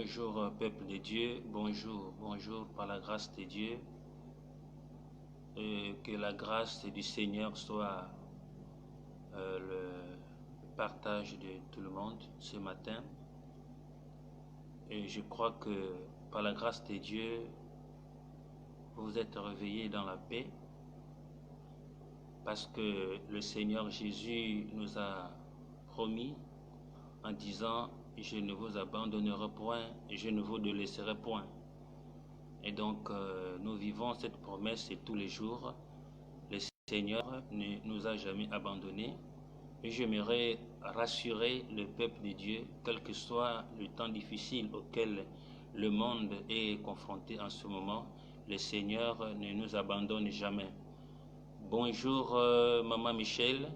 Bonjour peuple de Dieu, bonjour, bonjour par la grâce de Dieu. Que la grâce du Seigneur soit le partage de tout le monde ce matin. Et je crois que par la grâce de Dieu, vous vous êtes réveillés dans la paix parce que le Seigneur Jésus nous a promis en disant « Je ne vous abandonnerai point, je ne vous délaisserai point ». Et donc, nous vivons cette promesse et tous les jours, le Seigneur ne nous a jamais abandonnés. Et j'aimerais rassurer le peuple de Dieu, quel que soit le temps difficile auquel le monde est confronté en ce moment, le Seigneur ne nous abandonne jamais. Bonjour Maman Michel,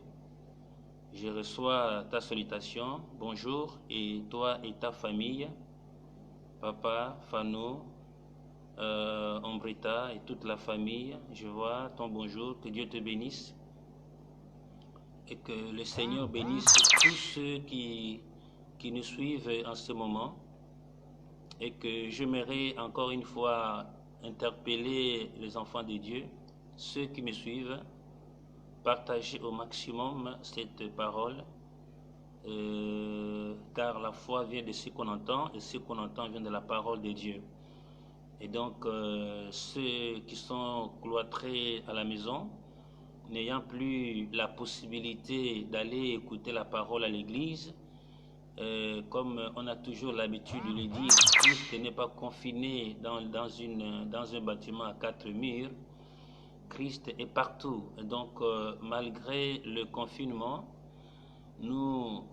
je reçois ta salutation. Bonjour, et toi et ta famille, Papa, Fano, Ombrita et toute la famille, je vois ton bonjour, que Dieu te bénisse et que le Seigneur bénisse tous ceux qui nous suivent en ce moment, et que j'aimerais encore une fois interpeller les enfants de Dieu, ceux qui me suivent, partager au maximum cette parole, car la foi vient de ce qu'on entend et ce qu'on entend vient de la parole de Dieu. Et donc, ceux qui sont cloîtrés à la maison, n'ayant plus la possibilité d'aller écouter la parole à l'église, comme on a toujours l'habitude de le dire, Christ n'est pas confiné dans un bâtiment à 4 murs, Christ est partout. Et donc, malgré le confinement, nous,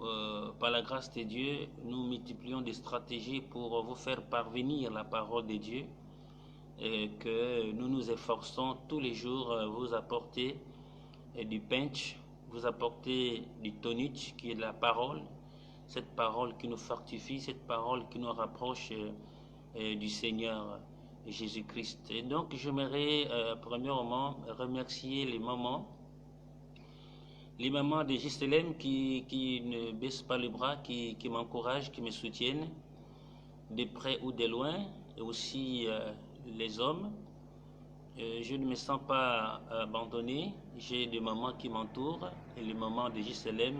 par la grâce de Dieu, nous multiplions des stratégies pour vous faire parvenir la parole de Dieu, et que nous nous efforçons tous les jours vous apporter du punch, vous apporter du tonique qui est de la parole, cette parole qui nous fortifie, cette parole qui nous rapproche du Seigneur Jésus-Christ. Et donc j'aimerais premièrement remercier les mamans de Gisèle qui ne baissent pas les bras, qui m'encouragent, qui me soutiennent de près ou de loin, et aussi les hommes. Je ne me sens pas abandonné, j'ai des mamans qui m'entourent, et les mamans de Gisèle,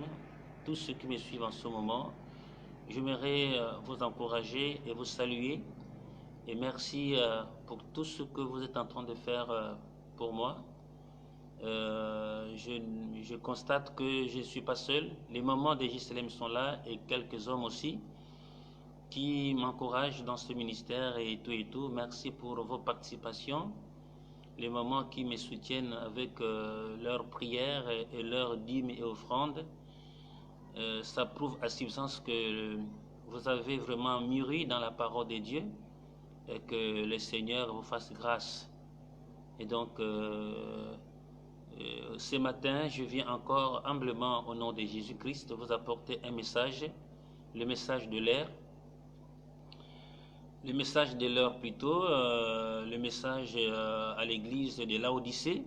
tous ceux qui me suivent en ce moment. J'aimerais vous encourager et vous saluer, et merci pour tout ce que vous êtes en train de faire pour moi. Je constate que je ne suis pas seul, les mamans de Gisèle sont là, et quelques hommes aussi, qui m'encouragent dans ce ministère et tout. Merci pour vos participations. Les mamans qui me soutiennent avec leurs prières et leurs dîmes et offrandes, ça prouve à substance que vous avez vraiment mûri dans la parole de Dieu, et que le Seigneur vous fasse grâce. Et donc, ce matin, je viens encore humblement au nom de Jésus-Christ vous apporter un message, le message de l'heure. Le message de l'heure plutôt, le message à l'église de Laodicée.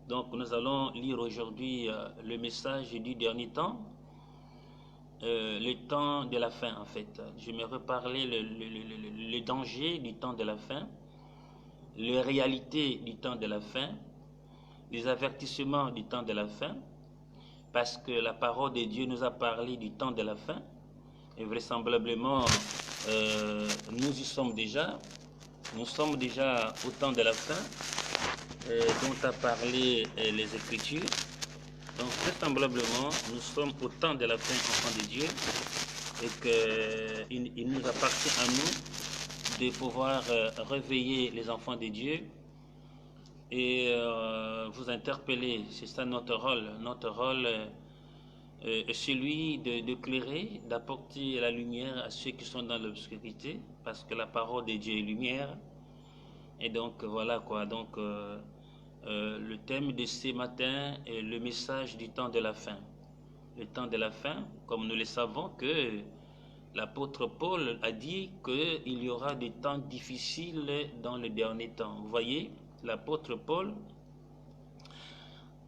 Donc nous allons lire aujourd'hui le message du dernier temps, le temps de la fin en fait. Je vais reparler le danger du temps de la fin, les réalités du temps de la fin, les avertissements du temps de la fin, parce que la parole de Dieu nous a parlé du temps de la fin, et vraisemblablement nous y sommes déjà. Nous sommes déjà au temps de la fin dont a parlé les Écritures. Donc vraisemblablement nous sommes au temps de la fin, enfants de Dieu, et qu'il nous appartient à nous de pouvoir réveiller les enfants de Dieu et vous interpeller. C'est ça notre rôle. Notre rôle est celui d'éclairer, d'apporter la lumière à ceux qui sont dans l'obscurité, parce que la parole de Dieu est lumière. Et donc voilà quoi. Donc le thème de ce matin est le message du temps de la fin. Le temps de la fin, comme nous le savons, que l'apôtre Paul a dit qu'il y aura des temps difficiles dans le dernier temps. Vous voyez, l'apôtre Paul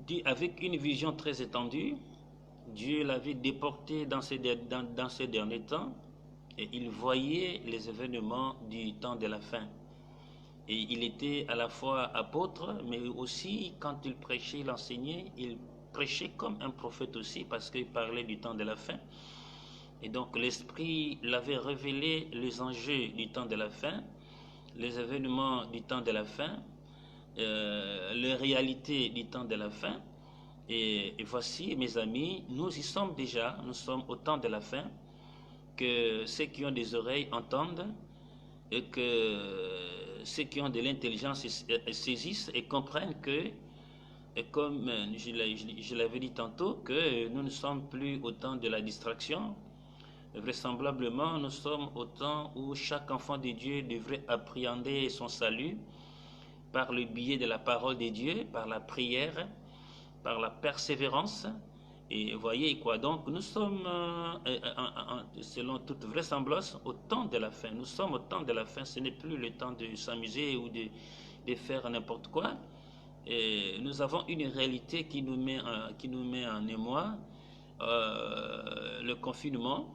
dit avec une vision très étendue. Dieu l'avait déporté dans ces derniers temps, et il voyait les événements du temps de la fin. Et il était à la fois apôtre, mais aussi quand il prêchait, il enseignait, il prêchait comme un prophète aussi, parce qu'il parlait du temps de la fin. Et donc l'Esprit l'avait révélé les enjeux du temps de la fin, les événements du temps de la fin, les réalités du temps de la fin. Et voici, mes amis, nous y sommes déjà, nous sommes au temps de la fin, que ceux qui ont des oreilles entendent, et que ceux qui ont de l'intelligence saisissent et comprennent que, et comme je l'avais dit tantôt, que nous ne sommes plus au temps de la distraction. Vraisemblablement, nous sommes au temps où chaque enfant de Dieu devrait appréhender son salut par le biais de la parole de Dieu, par la prière, par la persévérance. Et voyez quoi, donc nous sommes, selon toute vraisemblance, au temps de la fin. Nous sommes au temps de la fin, ce n'est plus le temps de s'amuser ou de faire n'importe quoi. Et nous avons une réalité qui nous met en émoi, le confinement.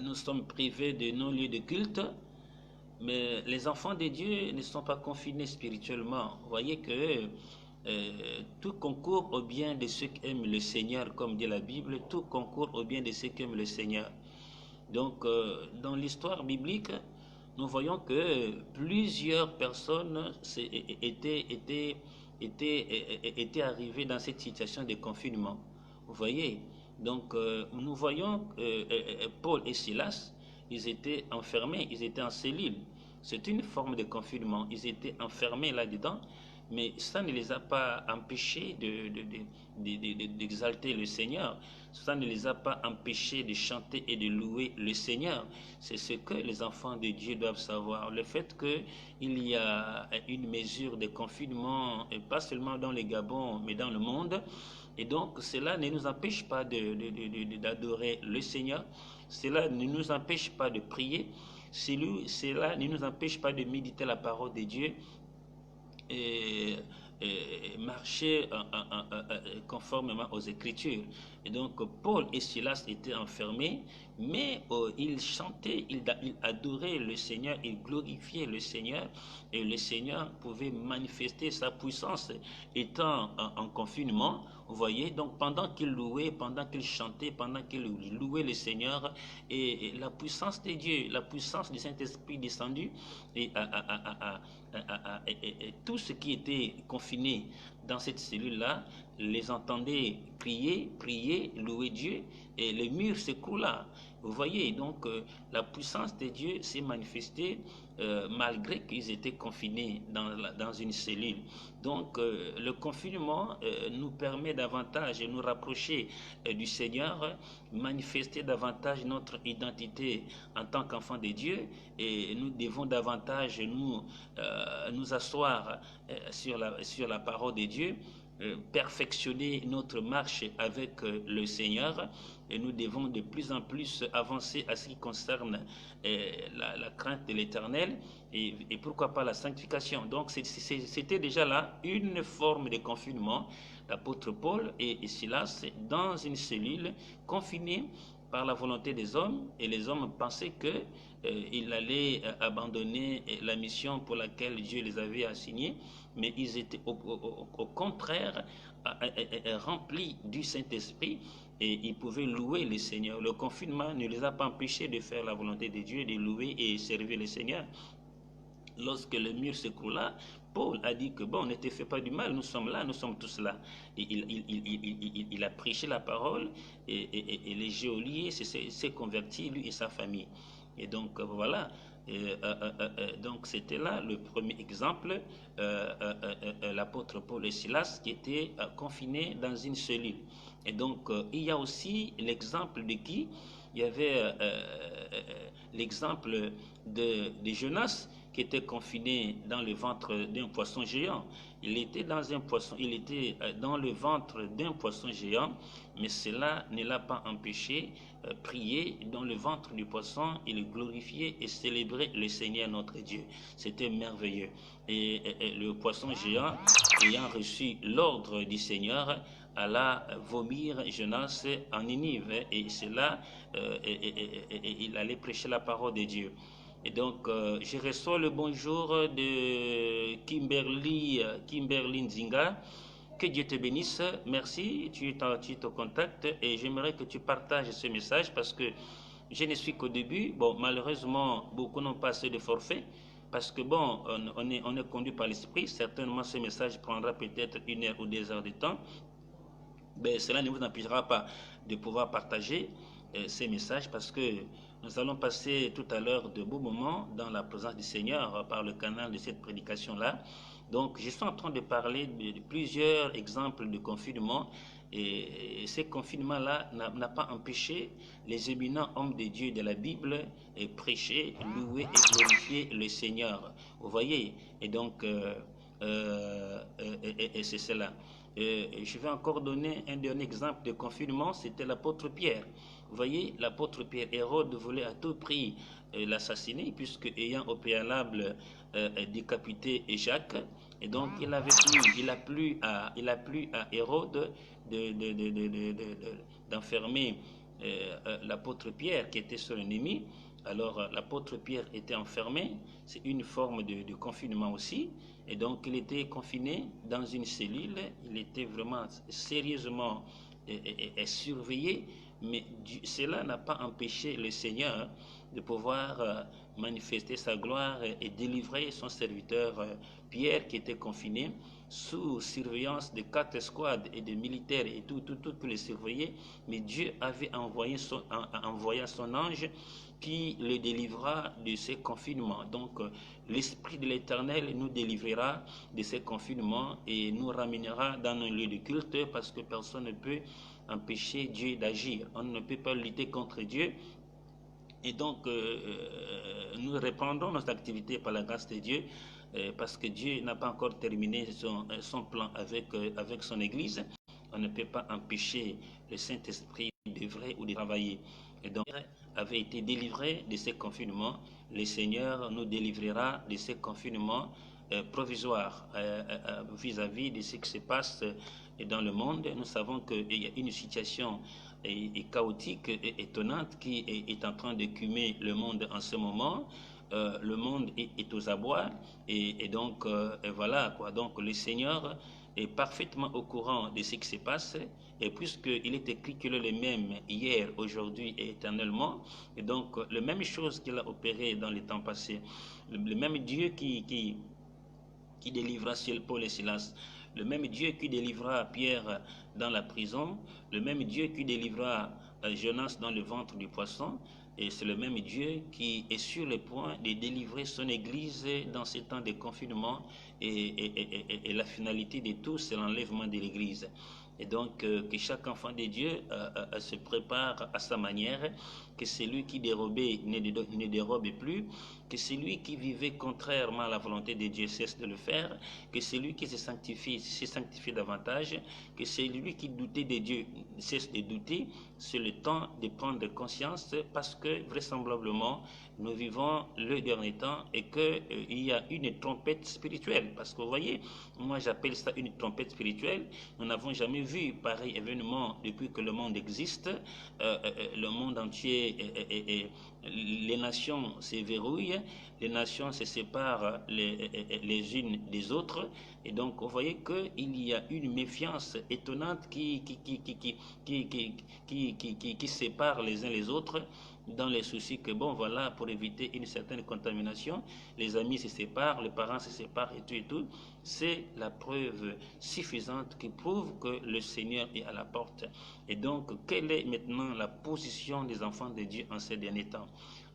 Nous sommes privés de nos lieux de culte, mais les enfants de Dieu ne sont pas confinés spirituellement. Vous voyez que tout concourt au bien de ceux qui aiment le Seigneur, comme dit la Bible, tout concourt au bien de ceux qui aiment le Seigneur. Donc, dans l'histoire biblique, nous voyons que plusieurs personnes étaient arrivées dans cette situation de confinement. Vous voyez, donc nous voyons Paul et Silas, ils étaient enfermés, ils étaient en cellule. C'est une forme de confinement. Ils étaient enfermés là-dedans, mais ça ne les a pas empêchés d'exalter le Seigneur. Ça ne les a pas empêchés de chanter et de louer le Seigneur. C'est ce que les enfants de Dieu doivent savoir. Le fait qu'il y a une mesure de confinement, et pas seulement dans les Gabons, mais dans le monde, et donc cela ne nous empêche pas d'adorer le Seigneur. Cela ne nous empêche pas de prier. Cela ne nous empêche pas de méditer la parole de Dieu et marcher conformément aux Écritures. Et donc Paul et Silas étaient enfermés, mais ils chantaient, ils adoraient le Seigneur, ils glorifiaient le Seigneur, et le Seigneur pouvait manifester sa puissance étant en confinement. Vous voyez, donc pendant qu'ils louaient, pendant qu'ils chantaient, pendant qu'ils louaient le Seigneur, et la puissance de Dieu, la puissance du Saint-Esprit descendu, et tout ce qui était confiné dans cette cellule-là, les entendait prier, louer Dieu, et le mur s'écroula. Vous voyez, donc la puissance de Dieu s'est manifestée malgré qu'ils étaient confinés dans une cellule. Donc le confinement nous permet davantage de nous rapprocher du Seigneur, manifester davantage notre identité en tant qu'enfants de Dieu, et nous devons davantage nous asseoir sur la parole de Dieu, perfectionner notre marche avec le Seigneur, et nous devons de plus en plus avancer à ce qui concerne la crainte de l'Éternel, et pourquoi pas la sanctification. Donc c'était déjà là une forme de confinement d'apôtre Paul et Silas dans une cellule, confinée par la volonté des hommes, et les hommes pensaient qu'il allait abandonner la mission pour laquelle Dieu les avait assignés, mais ils étaient au contraire remplis du Saint-Esprit, et ils pouvaient louer le Seigneur. Le confinement ne les a pas empêchés de faire la volonté de Dieu, de louer et servir le Seigneur. Lorsque le mur s'écroula, Paul a dit que bon, ne te fais pas du mal, nous sommes là, nous sommes tous là. Et il a prêché la parole, et les geôliers s'est converti, lui et sa famille. Et donc voilà. Donc c'était là le premier exemple, l'apôtre Paul et Silas qui étaient confinés dans une cellule. Et donc il y a aussi l'exemple de qui? Il y avait l'exemple de Jonas, qui était confiné dans le ventre d'un poisson géant. Il était dans le ventre d'un poisson géant, mais cela ne l'a pas empêché prier dans le ventre du poisson, il glorifiait et célébrait le Seigneur notre Dieu. C'était merveilleux. Et le poisson géant, ayant reçu l'ordre du Seigneur, alla vomir Jonas en Ninive, et cela, il allait prêcher la parole de Dieu. Et donc, je reçois le bonjour de Kimberly Nzinga. Que Dieu te bénisse. Merci, tu te contactes et j'aimerais que tu partages ce message parce que je ne suis qu'au début. Bon, malheureusement, beaucoup n'ont pas assez de forfait parce que bon, on est conduit par l'esprit. Certainement, ce message prendra peut-être 1 heure ou 2 heures de temps. Mais cela ne vous empêchera pas de pouvoir partager ces messages parce que nous allons passer tout à l'heure de beaux moments dans la présence du Seigneur par le canal de cette prédication-là. Donc, je suis en train de parler de plusieurs exemples de confinement et ces confinements-là n'a pas empêché les éminents hommes de Dieu de la Bible et prêcher, louer et glorifier le Seigneur. Vous voyez? Et donc, c'est cela. Je vais encore donner un dernier exemple de confinement, c'était l'apôtre Pierre. Vous voyez, l'apôtre Pierre, Hérode voulait à tout prix l'assassiner, puisque ayant au préalable décapité Jacques, et donc il a plu à Hérode d'enfermer l'apôtre Pierre qui était son ennemi. Alors l'apôtre Pierre était enfermé, c'est une forme de confinement aussi, et donc il était confiné dans une cellule, il était vraiment sérieusement surveillé, mais cela n'a pas empêché le Seigneur de pouvoir manifester sa gloire et délivrer son serviteur Pierre qui était confiné sous surveillance de 4 escouades et de militaires et tout les surveillaient, mais Dieu avait envoyé son ange qui le délivra de ces confinements. Donc, l'Esprit de l'Éternel nous délivrera de ces confinements et nous ramènera dans nos lieux de culte parce que personne ne peut empêcher Dieu d'agir. On ne peut pas lutter contre Dieu. Et donc, nous reprendrons nos activités par la grâce de Dieu parce que Dieu n'a pas encore terminé son plan avec son Église. On ne peut pas empêcher le Saint-Esprit d'œuvrer ou de travailler. Et donc, avait été délivré de ces confinements. Le Seigneur nous délivrera de ces confinements provisoires vis-à-vis de ce qui se passe dans le monde. Nous savons qu'il y a une situation chaotique et étonnante qui est en train d'écumer le monde en ce moment. Le monde est aux abois et donc voilà quoi. Donc le Seigneur est parfaitement au courant de ce qui se passe et puisqu'il est écrit qu'il est le même hier, aujourd'hui et éternellement, et donc la même chose qu'il a opéré dans les temps passés, le même Dieu qui délivra Paul et Silas, le même Dieu qui délivra Pierre dans la prison, le même Dieu qui délivra Jonas dans le ventre du poisson, et c'est le même Dieu qui est sur le point de délivrer son Église dans ces temps de confinement et la finalité de tout, c'est l'enlèvement de l'Église. Et donc, que chaque enfant de Dieu se prépare à sa manière, que celui qui dérobait ne dérobe plus, que celui qui vivait contrairement à la volonté de Dieu cesse de le faire, que celui qui se sanctifie davantage, que celui qui doutait de Dieu cesse de douter. C'est le temps de prendre conscience parce que vraisemblablement, nous vivons le dernier temps et qu'il y a une trompette spirituelle. Parce que vous voyez, moi j'appelle ça une trompette spirituelle. Nous n'avons jamais vu pareil événement depuis que le monde existe. Le monde entier, les nations s'éverrouillent, les nations se séparent les unes des autres. Et donc vous voyez qu'il y a une méfiance étonnante qui sépare les uns les autres, dans les soucis que, bon, voilà, pour éviter une certaine contamination, les amis se séparent, les parents se séparent et tout. C'est la preuve suffisante qui prouve que le Seigneur est à la porte. Et donc, quelle est maintenant la position des enfants de Dieu en ces derniers temps?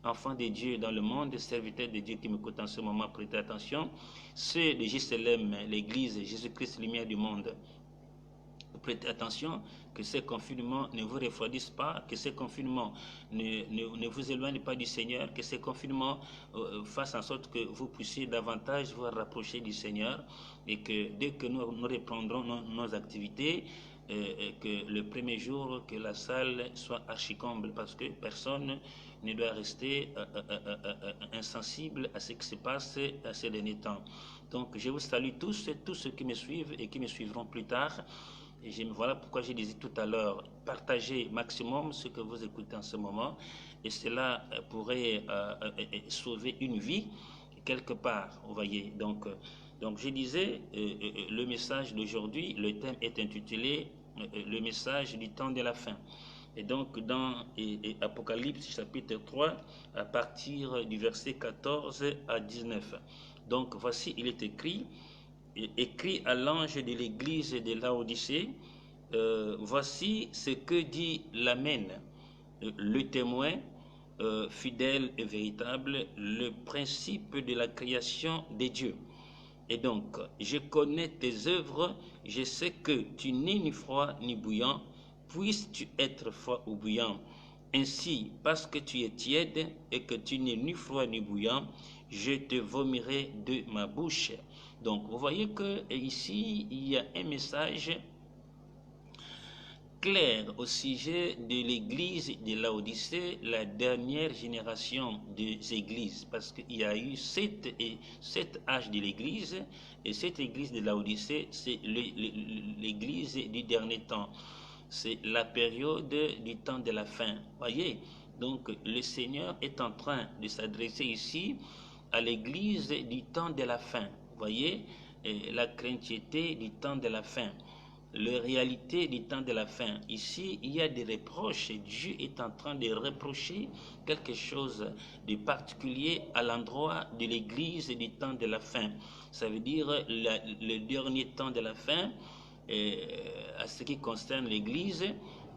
Enfants de Dieu dans le monde, serviteurs de Dieu qui m'écoutent en ce moment, prêtez attention. Ceux de JCLM, l'Église Jésus-Christ, lumière du monde, prêtez attention, que ces confinements ne vous refroidissent pas, que ces confinements ne vous éloignent pas du Seigneur, que ces confinements fassent en sorte que vous puissiez davantage vous rapprocher du Seigneur et que dès que nous reprendrons nos activités, que le premier jour, que la salle soit archi-comble parce que personne ne doit rester insensible à ce qui se passe à ces derniers temps. Donc je vous salue tous ceux qui me suivent et qui me suivront plus tard. Et voilà pourquoi j'ai dit tout à l'heure, partagez maximum ce que vous écoutez en ce moment, et cela pourrait sauver une vie quelque part, vous voyez. Donc je disais, le message d'aujourd'hui, le thème est intitulé le message du temps de la fin. Et donc dans Apocalypse chapitre 3, à partir du verset 14 à 19. Donc voici, il est écrit à l'ange de l'église de Laodicée, voici ce que dit l'Amen, le témoin fidèle et véritable, le principe de la création des dieux. Et donc, je connais tes œuvres, je sais que tu n'es ni froid ni bouillant, puisses-tu être froid ou bouillant. Ainsi, parce que tu es tiède et que tu n'es ni froid ni bouillant, je te vomirai de ma bouche. Donc, vous voyez que ici, il y a un message clair au sujet de l'église de Laodicée, la dernière génération des églises, parce qu'il y a eu sept âges de l'église, et cette église de Laodicée, c'est l'église du dernier temps. C'est la période du temps de la fin. Voyez, donc le Seigneur est en train de s'adresser ici à l'église du temps de la fin. Voyez, la craintivité du temps de la fin. La réalité du temps de la fin. Ici, il y a des reproches. Dieu est en train de reprocher quelque chose de particulier à l'endroit de l'église du temps de la fin. Ça veut dire le dernier temps de la fin, à ce qui concerne l'église.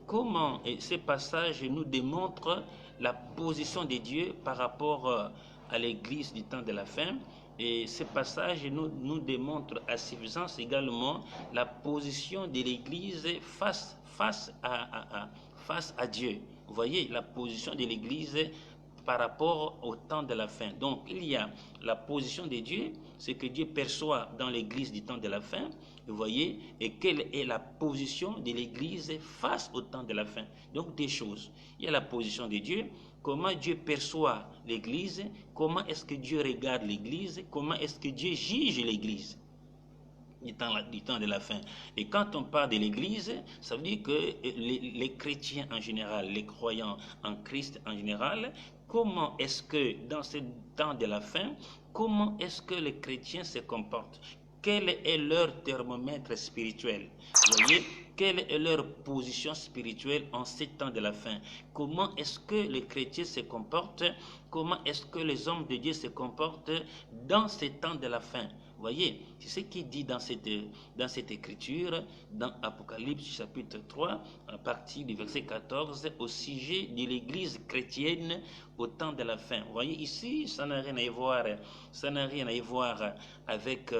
Comment ces passages nous démontrent la position de Dieu par rapport à l'église du temps de la fin. Et ce passage nous démontre à suffisance également la position de l'Église face à Dieu. Vous voyez la position de l'Église par rapport au temps de la fin. Donc il y a la position de Dieu, ce que Dieu perçoit dans l'Église du temps de la fin, vous voyez, et quelle est la position de l'Église face au temps de la fin. Donc des choses. Il y a la position de Dieu, comment Dieu perçoit l'Église, comment est-ce que Dieu regarde l'Église, comment est-ce que Dieu juge l'Église du temps de la fin. Et quand on parle de l'Église, ça veut dire que les chrétiens en général, les croyants en Christ en général, comment est-ce que dans ce temps de la fin, comment est-ce que les chrétiens se comportent? Quel est leur thermomètre spirituel? Vous voyez, quelle est leur position spirituelle en ces temps de la fin? Comment est-ce que les chrétiens se comportent? Comment est-ce que les hommes de Dieu se comportent dans ces temps de la fin? Vous voyez, c'est ce qui dit dans cette écriture, dans Apocalypse chapitre 3, à partir du verset 14, au sujet de l'église chrétienne au temps de la fin. Vous voyez, ici, ça n'a rien à voir, avec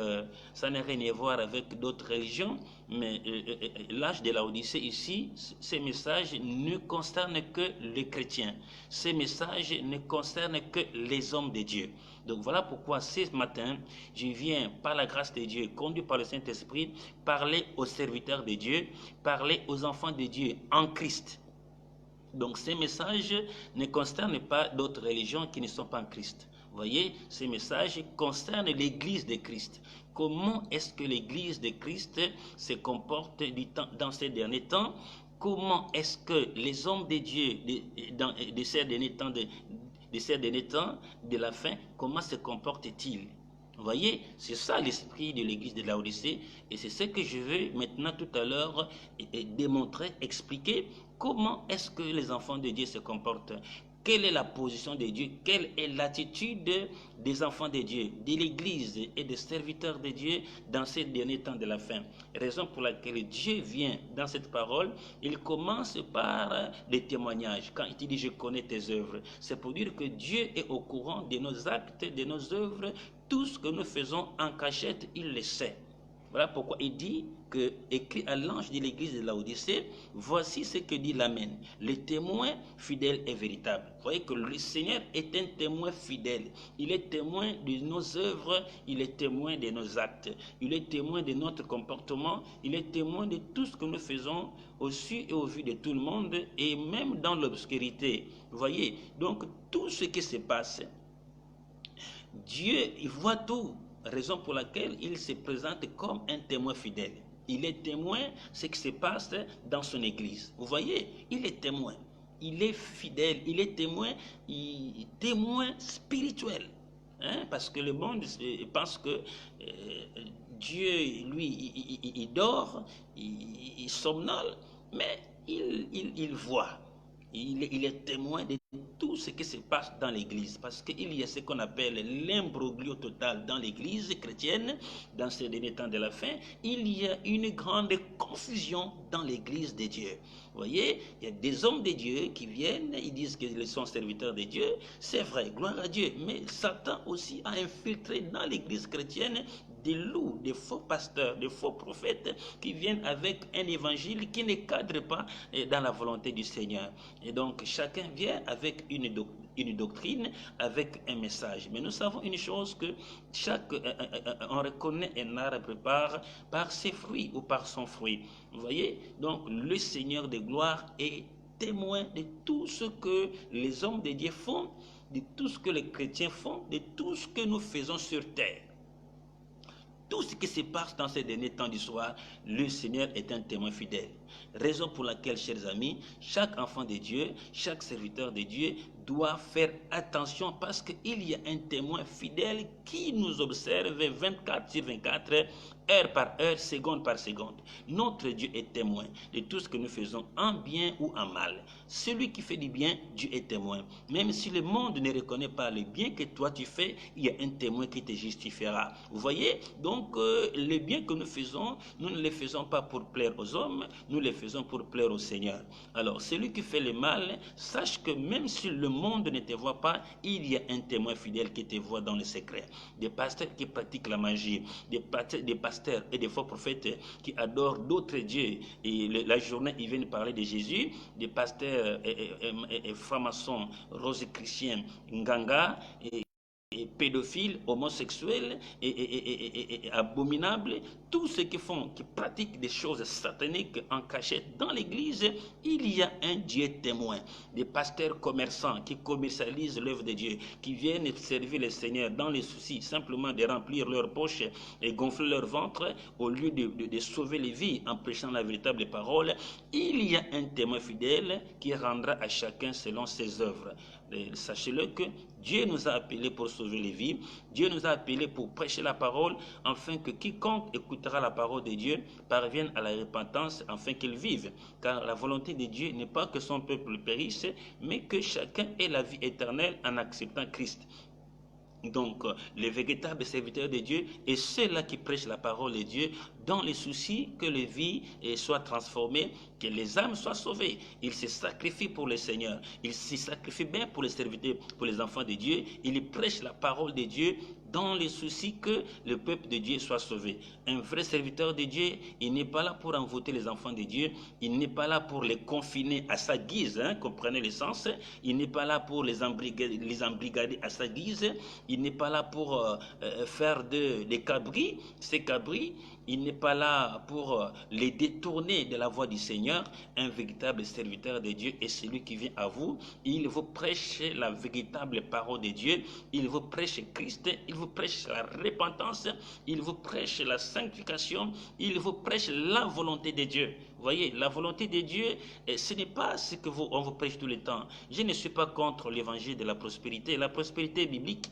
d'autres religions, mais l'âge de Laodicée ici, ces messages ne concernent que les chrétiens. Ces messages ne concernent que les hommes de Dieu. Donc voilà pourquoi ce matin, je viens par la grâce de Dieu, conduit par le Saint-Esprit, parler aux serviteurs de Dieu, parler aux enfants de Dieu en Christ. Donc ces messages ne concernent pas d'autres religions qui ne sont pas en Christ. Vous voyez, ces messages concernent l'Église de Christ. Comment est-ce que l'Église de Christ se comporte dans ces derniers temps? Comment est-ce que les hommes de Dieu de ces derniers temps de la fin, comment se comportent-ils? Vous voyez, c'est ça l'esprit de l'église de Laodicée, et c'est ce que je veux maintenant tout à l'heure démontrer, expliquer comment est-ce que les enfants de Dieu se comportent. Quelle est la position de Dieu? Quelle est l'attitude des enfants de Dieu, de l'Église et des serviteurs de Dieu dans ces derniers temps de la fin? Raison pour laquelle Dieu vient dans cette parole, il commence par des témoignages. Quand il dit « je connais tes œuvres », c'est pour dire que Dieu est au courant de nos actes, de nos œuvres, tout ce que nous faisons en cachette, il le sait. Voilà pourquoi il dit que, écrit à l'ange de l'église de Laodicée, voici ce que dit l'Amen, le témoin fidèle et véritable. Vous voyez que le Seigneur est un témoin fidèle. Il est témoin de nos œuvres, il est témoin de nos actes, il est témoin de notre comportement, il est témoin de tout ce que nous faisons au su et au vu de tout le monde et même dans l'obscurité. Vous voyez, donc tout ce qui se passe, Dieu, il voit tout. Raison pour laquelle il se présente comme un témoin fidèle. Il est témoin de ce qui se passe dans son église. Vous voyez, il est témoin. Il est fidèle, il est témoin, témoin spirituel. Hein? Parce que le monde pense que Dieu, lui, il dort, il somnole, mais il voit. Il est témoin de tout ce qui se passe dans l'église, parce qu'il y a ce qu'on appelle l'imbroglio total dans l'église chrétienne, dans ces derniers temps de la fin. Il y a une grande confusion dans l'église de Dieu. Vous voyez, il y a des hommes de Dieu qui viennent, ils disent qu'ils sont serviteurs de Dieu, c'est vrai, gloire à Dieu, mais Satan aussi a infiltré dans l'église chrétienne des loups, des faux pasteurs, des faux prophètes qui viennent avec un évangile qui ne cadre pas dans la volonté du Seigneur. Et donc chacun vient avec une doctrine, avec un message. Mais nous savons une chose, que on reconnaît un arbre par ses fruits ou par son fruit. Vous voyez, donc le Seigneur de gloire est témoin de tout ce que les hommes de Dieu font, de tout ce que les chrétiens font, de tout ce que nous faisons sur terre. Tout ce qui se passe dans ces derniers temps du soir, le Seigneur est un témoin fidèle. Raison pour laquelle, chers amis, chaque enfant de Dieu, chaque serviteur de Dieu doit faire attention, parce qu'il y a un témoin fidèle qui nous observe 24 sur 24, heure par heure, seconde par seconde. Notre Dieu est témoin de tout ce que nous faisons en bien ou en mal. Celui qui fait du bien, Dieu est témoin. Même si le monde ne reconnaît pas le bien que toi tu fais, il y a un témoin qui te justifiera. Vous voyez? Donc, le bien que nous faisons, nous ne le faisons pas pour plaire aux hommes, nous le faisons pour plaire au Seigneur. Alors, celui qui fait le mal, sache que même si le monde ne te voit pas, il y a un témoin fidèle qui te voit dans le secret. Des pasteurs qui pratiquent la magie, des pasteurs et des faux prophètes qui adorent d'autres dieux, et la journée ils viennent parler de Jésus, des pasteurs et francs-maçons, rosicruciens, nganga, et pédophiles, homosexuels et abominables, tous ceux qui pratiquent des choses sataniques en cachette dans l'église, il y a un Dieu témoin. Des pasteurs commerçants qui commercialisent l'œuvre de Dieu, qui viennent servir le Seigneur dans les soucis simplement de remplir leurs poches et gonfler leur ventre, au lieu de sauver les vies en prêchant la véritable parole. Il y a un témoin fidèle qui rendra à chacun selon ses œuvres. Sachez-le que Dieu nous a appelés pour sauver les vies. Dieu nous a appelés pour prêcher la parole, afin que quiconque écoutera la parole de Dieu parvienne à la repentance, afin qu'il vive. Car la volonté de Dieu n'est pas que son peuple périsse, mais que chacun ait la vie éternelle en acceptant Christ. Donc, les véritables serviteurs de Dieu et ceux-là qui prêchent la parole de Dieu dans les soucis que les vies soient transformées, que les âmes soient sauvées. Ils se sacrifient pour le Seigneur. Ils se sacrifient bien pour les serviteurs, pour les enfants de Dieu. Ils prêchent la parole de Dieu dans les soucis que le peuple de Dieu soit sauvé. Un vrai serviteur de Dieu, il n'est pas là pour envoûter les enfants de Dieu, il n'est pas là pour les confiner à sa guise, comprenez le sens, il n'est pas là pour les embrigader à sa guise, il n'est pas là pour faire des cabris, ces cabris, il n'est pas là pour les détourner de la voie du Seigneur. Un véritable serviteur de Dieu est celui qui vient à vous, il vous prêche la véritable parole de Dieu, il vous prêche Christ, il vous prêche la repentance, il vous prêche la sanctification, il vous prêche la volonté de Dieu. Vous voyez, la volonté de Dieu, ce n'est pas ce que on vous prêche tout le temps. Je ne suis pas contre l'évangile de la prospérité biblique.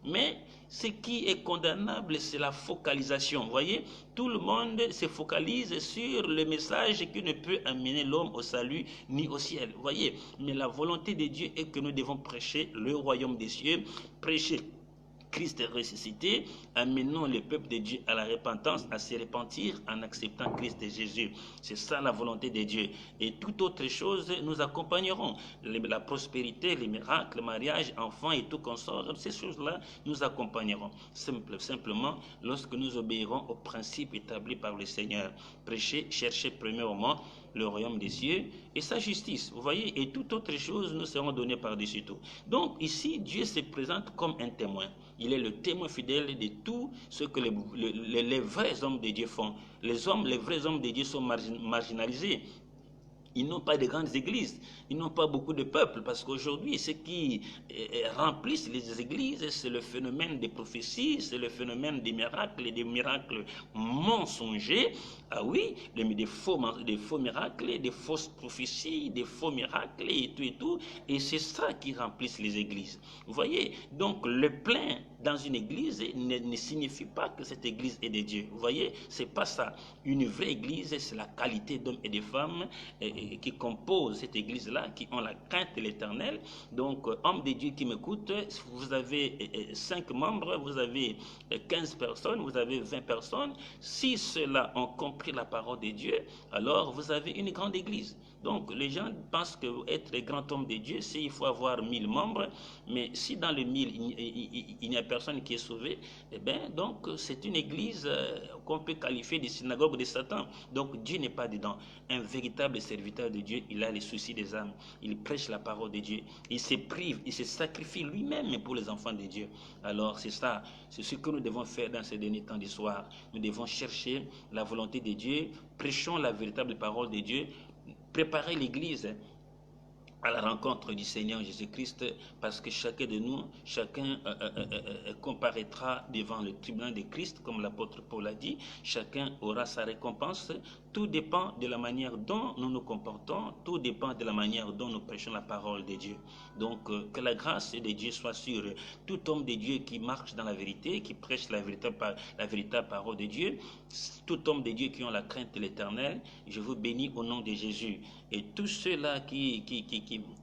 Mais ce qui est condamnable, c'est la focalisation. Vous voyez, tout le monde se focalise sur le message qui ne peut amener l'homme au salut ni au ciel. Vous voyez, mais la volonté de Dieu est que nous devons prêcher le royaume des cieux, prêcher Christ est ressuscité, amenons le peuple de Dieu à la repentance, à se repentir en acceptant Christ et Jésus. C'est ça la volonté de Dieu. Et toute autre chose, nous accompagnerons. La prospérité, les miracles, le mariage, enfants et tout consort, ces choses-là, nous accompagnerons. Simplement, lorsque nous obéirons aux principes établis par le Seigneur. Prêcher, chercher premièrement le royaume des cieux et sa justice. Vous voyez, et toute autre chose nous seront données par-dessus tout. Donc ici, Dieu se présente comme un témoin. Il est le témoin fidèle de tout ce que les vrais hommes de Dieu font. Les vrais hommes de Dieu sont marginalisés. Ils n'ont pas de grandes églises, ils n'ont pas beaucoup de peuple, parce qu'aujourd'hui, ce qui remplissent les églises, c'est le phénomène des prophéties, c'est le phénomène des miracles et des miracles mensongers. Ah oui, des faux miracles, des fausses prophéties, des faux miracles et tout. Et c'est ça qui remplissent les églises. Vous voyez, donc le plein dans une église ne signifie pas que cette église est de Dieu. Vous voyez, c'est pas ça. Une vraie église, c'est la qualité d'hommes et de femmes qui composent cette église-là, qui ont la crainte de l'Éternel. Donc, hommes de Dieu qui m'écoutent, vous avez 5 membres, vous avez 15 personnes, vous avez 20 personnes. Si ceux-là ont compris la parole de Dieu, alors vous avez une grande église. Donc, les gens pensent qu'être un grand homme de Dieu, c'est il faut avoir 1000 membres, mais si dans les 1000, il n'y a personne qui est sauvé, eh bien, donc, c'est une église qu'on peut qualifier de synagogue de Satan. Donc, Dieu n'est pas dedans. Un véritable serviteur de Dieu, il a les soucis des âmes. Il prêche la parole de Dieu. Il se prive, il se sacrifie lui-même pour les enfants de Dieu. Alors, c'est ça, c'est ce que nous devons faire dans ces derniers temps du soir. Nous devons chercher la volonté de Dieu, prêchons la véritable parole de Dieu, préparer l'Église à la rencontre du Seigneur Jésus-Christ, parce que chacun de nous, comparaîtra devant le tribunal de Christ, comme l'apôtre Paul a dit. Chacun aura sa récompense. Tout dépend de la manière dont nous nous comportons, tout dépend de la manière dont nous prêchons la parole de Dieu. Donc, que la grâce de Dieu soit sur tout homme de Dieu qui marche dans la vérité, qui prêche la véritable parole de Dieu, tout homme de Dieu qui ont la crainte de l'Éternel. Je vous bénis au nom de Jésus. Et tous ceux-là qui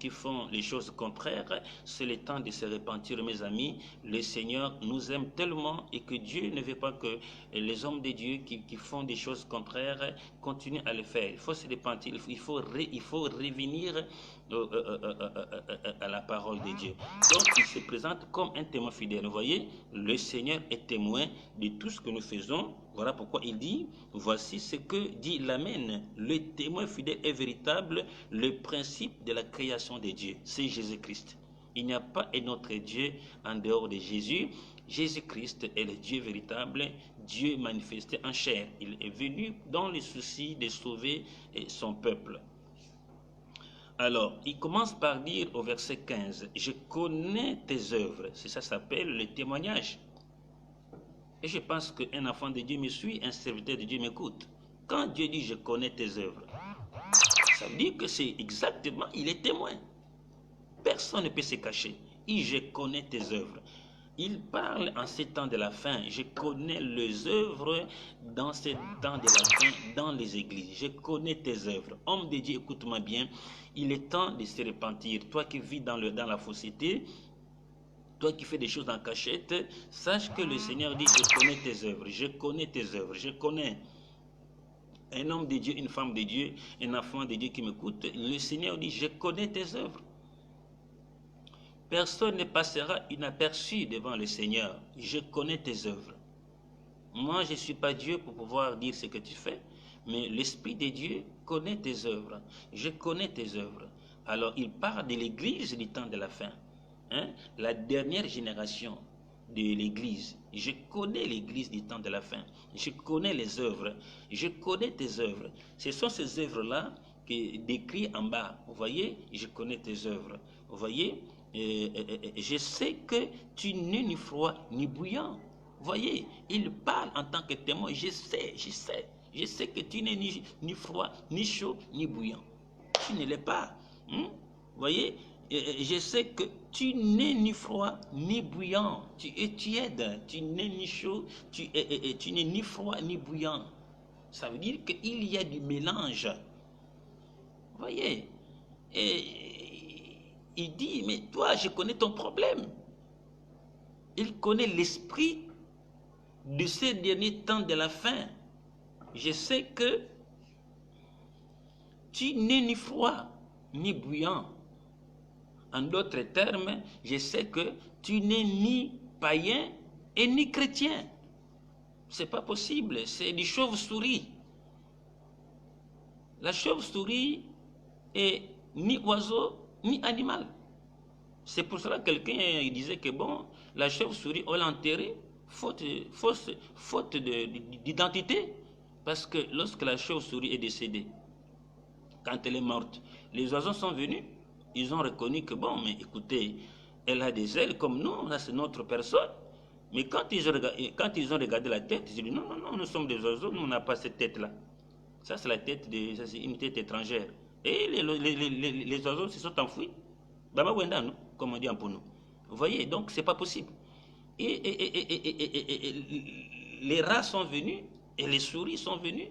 font les choses contraires, c'est le temps de se repentir, mes amis. Le Seigneur nous aime tellement et que Dieu ne veut pas que les hommes de Dieu qui font des choses contraires continuent à le faire. Il faut se repentir, il faut revenir à la parole de Dieu. Donc, il se présente comme un témoin fidèle. Vous voyez, le Seigneur est témoin de tout ce que nous faisons. Voilà pourquoi il dit, voici ce que dit l'Amen. Le témoin fidèle est véritable, le principe de la création de Dieu. C'est Jésus-Christ. Il n'y a pas un autre Dieu en dehors de Jésus. Jésus-Christ est le Dieu véritable, Dieu manifesté en chair. Il est venu dans le souci de sauver son peuple. Alors, il commence par dire au verset 15, « Je connais tes œuvres ». C'est ça s'appelle le témoignage. Et je pense qu'un enfant de Dieu me suit, un serviteur de Dieu m'écoute. Quand Dieu dit « Je connais tes œuvres », ça veut dire que c'est exactement, il est témoin. Personne ne peut se cacher. « Je connais tes œuvres ». Il parle en ces temps de la fin. Je connais les œuvres dans ces temps de la fin, dans les églises. Je connais tes œuvres. Homme de Dieu, écoute-moi bien. Il est temps de se repentir. Toi qui vis dans la fausseté, toi qui fais des choses en cachette, sache que le Seigneur dit, je connais tes œuvres. Je connais tes œuvres. Je connais. Un homme de Dieu, une femme de Dieu, un enfant de Dieu qui m'écoute, le Seigneur dit, je connais tes œuvres. Personne ne passera inaperçu devant le Seigneur. Je connais tes œuvres. Moi, je ne suis pas Dieu pour pouvoir dire ce que tu fais, mais l'Esprit de Dieu connaît tes œuvres. Je connais tes œuvres. Alors, il parle de l'Église du temps de la fin. La dernière génération de l'Église. Je connais l'Église du temps de la fin. Je connais les œuvres. Je connais tes œuvres. Ce sont ces œuvres-là qui décrites en bas. Vous voyez, je connais tes œuvres. Vous voyez, je sais que tu n'es ni froid ni bouillant. Voyez, il parle en tant que témoin. Je sais que tu n'es ni froid, ni chaud, ni bouillant. Tu ne l'es pas. Voyez, je sais que tu n'es ni froid, ni bouillant. Tu es tiède. Tu n'es ni chaud, tu n'es ni froid, ni bouillant. Ça veut dire qu'il y a du mélange. Voyez, il dit, mais toi, je connais ton problème. Il connaît l'esprit de ces derniers temps de la fin. Je sais que tu n'es ni froid, ni bouillant. En d'autres termes, je sais que tu n'es ni païen et ni chrétien. C'est pas possible, c'est du chauve-souris. La chauve-souris est ni oiseau, ni animal. C'est pour cela que quelqu'un disait que bon, la chauve-souris, on l'a enterrée, faute d'identité. Parce que lorsque la chauve-souris est décédée, quand elle est morte, les oiseaux sont venus, ils ont reconnu que bon, mais écoutez, elle a des ailes comme nous, là c'est notre personne. Mais quand ils ont regardé la tête, ils ont dit non, non, non, nous sommes des oiseaux, nous on n'a pas cette tête-là. Ça c'est la tête, c'est une tête étrangère. Et les oiseaux se sont enfouis. Baba Wenda, non, comme on dit en Pono. Vous voyez, donc c'est pas possible. Et les rats sont venus, et les souris sont venus.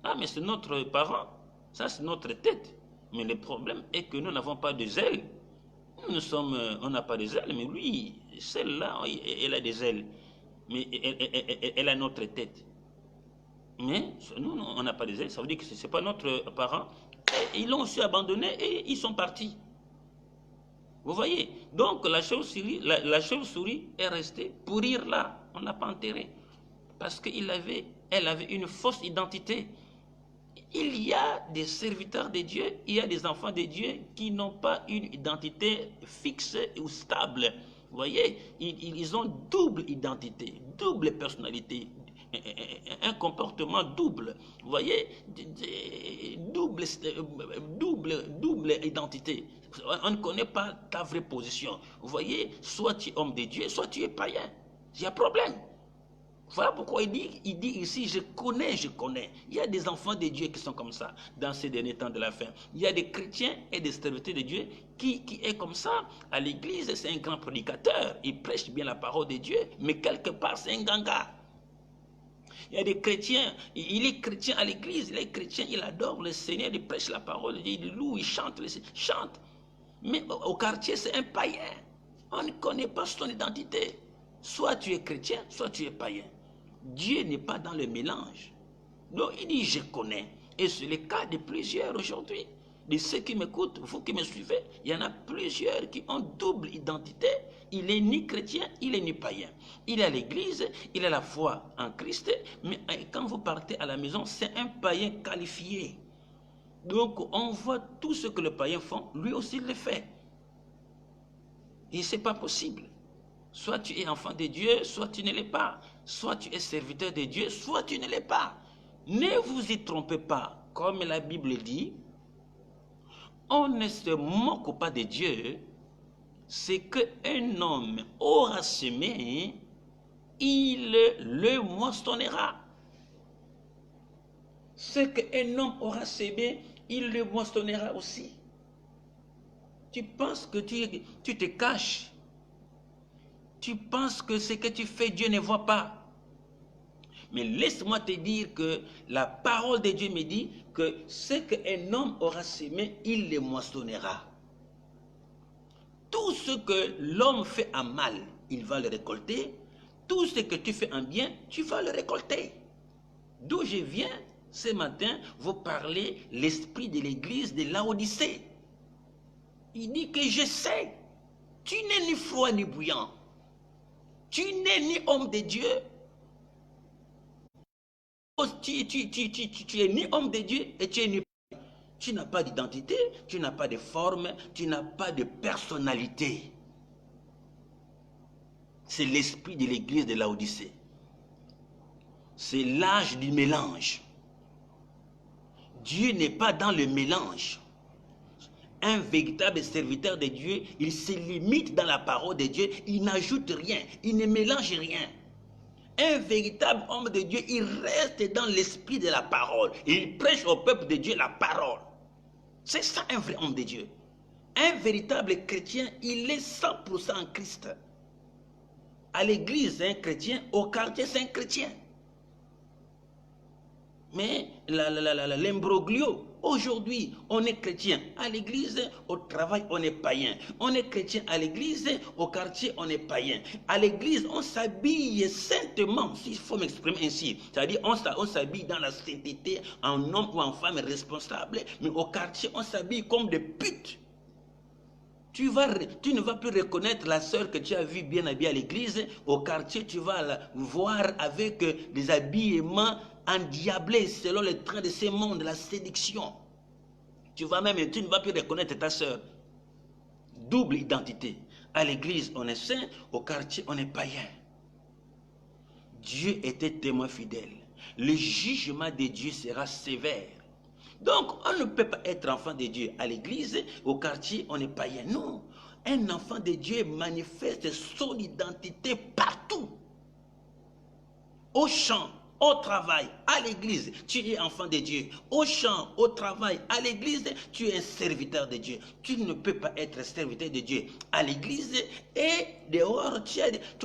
Ah, mais c'est notre parent, ça c'est notre tête. Mais le problème est que nous n'avons pas de ailes. On n'a pas des ailes, mais lui, celle-là, elle a des ailes. Mais elle a notre tête. Mais nous, on n'a pas des ailes, ça veut dire que ce n'est pas notre parent. Et ils l'ont aussi abandonné et ils sont partis. Vous voyez? Donc la chauve-souris est restée pourrir là. On ne l'a pas enterrée. Parce qu'elle avait une fausse identité. Il y a des serviteurs de Dieu, il y a des enfants de Dieu qui n'ont pas une identité fixe ou stable. Vous voyez, ils ont double identité, double personnalité, un comportement double. Vous voyez, double identité. On ne connaît pas ta vraie position. Vous voyez, soit tu es homme de Dieu, soit tu es païen. Il y a problème. Voilà pourquoi il dit ici, je connais. Il y a des enfants de Dieu qui sont comme ça dans ces derniers temps de la fin. Il y a des chrétiens et des serviteurs de Dieu qui est comme ça. À l'église, c'est un grand prédicateur. Il prêche bien la parole de Dieu, mais quelque part, c'est un ganga. Il y a des chrétiens, il est chrétien à l'église, il est chrétien, il adore le Seigneur, il prêche la parole de Dieu, il loue, il chante. Mais au quartier, c'est un païen. On ne connaît pas son identité. Soit tu es chrétien, soit tu es païen. Dieu n'est pas dans le mélange. Donc il dit je connais. Et c'est le cas de plusieurs aujourd'hui. De ceux qui m'écoutent, vous qui me suivez, il y en a plusieurs qui ont double identité. Il est ni chrétien, il est ni païen. Il est à l'église, il a la foi en Christ, mais quand vous partez à la maison, c'est un païen qualifié. Donc on voit tout ce que les païens font, lui aussi il le fait. Et ce n'est pas possible. Soit tu es enfant de Dieu, soit tu ne l'es pas. Soit tu es serviteur de Dieu, soit tu ne l'es pas. Ne vous y trompez pas. Comme la Bible dit, on ne se moque pas de Dieu. C'est qu'un homme aura semé, il le moissonnera. Ce qu'un homme aura semé, il le moissonnera aussi. Tu penses que tu te caches. Tu penses que ce que tu fais, Dieu ne voit pas. Mais laisse-moi te dire que la parole de Dieu me dit que ce qu'un homme aura semé, il le moissonnera. Tout ce que l'homme fait en mal, il va le récolter. Tout ce que tu fais en bien, tu vas le récolter. D'où je viens ce matin vous parler l'esprit de l'église de Laodicée. Il dit que je sais, tu n'es ni froid ni bouillant. Tu n'es ni homme de Dieu. Tu es ni homme de Dieu et tu es ni... Tu n'as pas d'identité, tu n'as pas de forme, tu n'as pas de personnalité. C'est l'esprit de l'église de Laodicée. C'est l'âge du mélange. Dieu n'est pas dans le mélange. Un véritable serviteur de Dieu, il se limite dans la parole de Dieu, il n'ajoute rien, il ne mélange rien. Un véritable homme de Dieu, il reste dans l'esprit de la parole. Il prêche au peuple de Dieu la parole. C'est ça un vrai homme de Dieu. Un véritable chrétien, il est 100% en Christ. À l'église, c'est un chrétien, au quartier, c'est un chrétien. Mais l'imbroglio, aujourd'hui, on est chrétien. À l'église, au travail, on est païen. On est chrétien à l'église, au quartier, on est païen. À l'église, on s'habille saintement, s'il faut m'exprimer ainsi. C'est-à-dire, on s'habille dans la sainteté, en homme ou en femme responsable. Mais au quartier, on s'habille comme des putes. Tu ne vas plus reconnaître la sœur que tu as vue bien habillée à l'église. Au quartier, tu vas la voir avec des habillements endiablés selon le train de ce monde, la séduction. Tu ne vas plus reconnaître ta sœur. Double identité. À l'église, on est saint. Au quartier, on est païen. Dieu était témoin fidèle. Le jugement de Dieu sera sévère. Donc, on ne peut pas être enfant de Dieu à l'église, au quartier, on est païen. Non. Un enfant de Dieu manifeste son identité partout. Au champ, au travail, à l'église, tu es enfant de Dieu. Au champ, au travail, à l'église, tu es un serviteur de Dieu. Tu ne peux pas être serviteur de Dieu à l'église et dehors,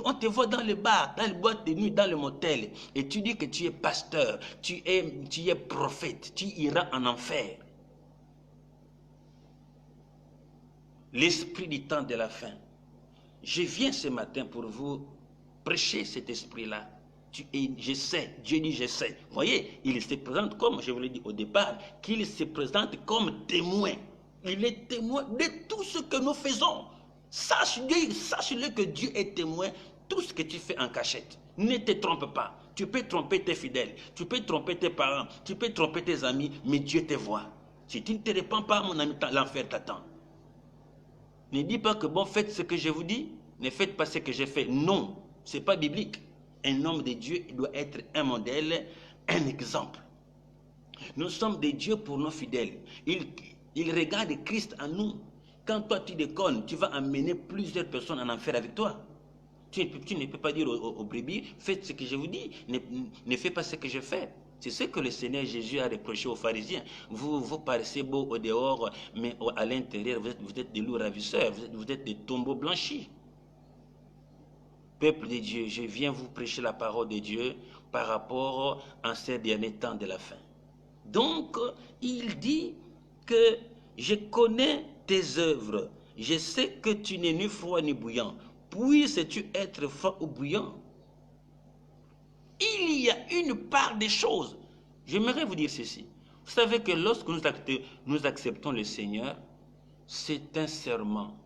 on te voit dans le bar, dans le boîte de nuit, dans le motel. Et tu dis que tu es pasteur, tu es prophète, tu iras en enfer. L'esprit du temps de la fin. Je viens ce matin pour vous prêcher cet esprit-là. Je sais, Dieu dit je sais. Vous voyez, il se présente comme, je vous l'ai dit au départ, qu'il se présente comme témoin. Il est témoin de tout ce que nous faisons. Sache-le que Dieu est témoin de tout ce que tu fais en cachette. Ne te trompe pas. Tu peux tromper tes fidèles, tu peux tromper tes parents, tu peux tromper tes amis, mais Dieu te voit. Si tu ne te répands pas, mon ami, l'enfer t'attend. Ne dis pas que bon, faites ce que je vous dis, ne faites pas ce que j'ai fait. Non, ce n'est pas biblique. Un homme de Dieu doit être un modèle, un exemple. Nous sommes des dieux pour nos fidèles. Ils regardent Christ en nous. Quand toi tu déconnes, tu vas amener plusieurs personnes en enfer avec toi. Tu ne peux pas dire aux brebis, faites ce que je vous dis, ne faites pas ce que je fais. C'est ce que le Seigneur Jésus a reproché aux pharisiens. Vous paraissez beaux au dehors, mais à l'intérieur, vous êtes des loups ravisseurs, vous êtes des tombeaux blanchis. Peuple de Dieu, je viens vous prêcher la parole de Dieu par rapport à ces derniers temps de la fin. Donc, il dit que je connais tes œuvres, je sais que tu n'es ni froid ni bouillant. Puisses-tu être froid ou bouillant? Il y a une part des choses. J'aimerais vous dire ceci. Vous savez que lorsque nous acceptons le Seigneur, c'est un serment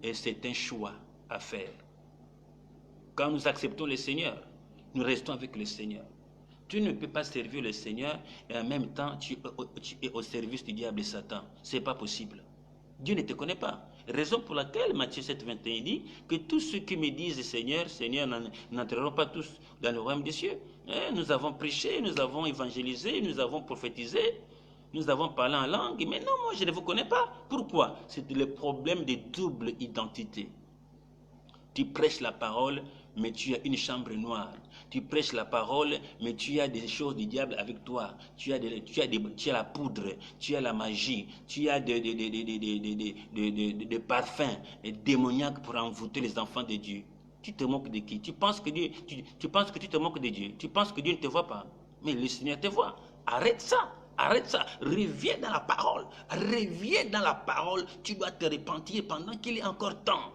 et c'est un choix à faire. Quand nous acceptons le Seigneur, nous restons avec le Seigneur. Tu ne peux pas servir le Seigneur et en même temps tu es au service du diable et Satan. Ce n'est pas possible. Dieu ne te connaît pas. Raison pour laquelle Matthieu 7, 21 dit que tous ceux qui me disent Seigneur, Seigneur, n'entreront pas tous dans le royaume des cieux. Nous avons prêché, nous avons évangélisé, nous avons prophétisé, nous avons parlé en langue, mais non, moi je ne vous connais pas. Pourquoi? C'est le problème de double identité. Tu prêches la parole, mais tu as une chambre noire. Tu prêches la parole, mais tu as des choses du diable avec toi. Tu as la poudre, tu as la magie, tu as des parfums démoniaques pour envoûter les enfants de Dieu. Tu te moques de qui? Tu penses que tu te moques de Dieu. Tu penses que Dieu ne te voit pas. Mais le Seigneur te voit. Arrête ça. Arrête ça. Reviens dans la parole. Reviens dans la parole. Tu dois te repentir pendant qu'il est encore temps.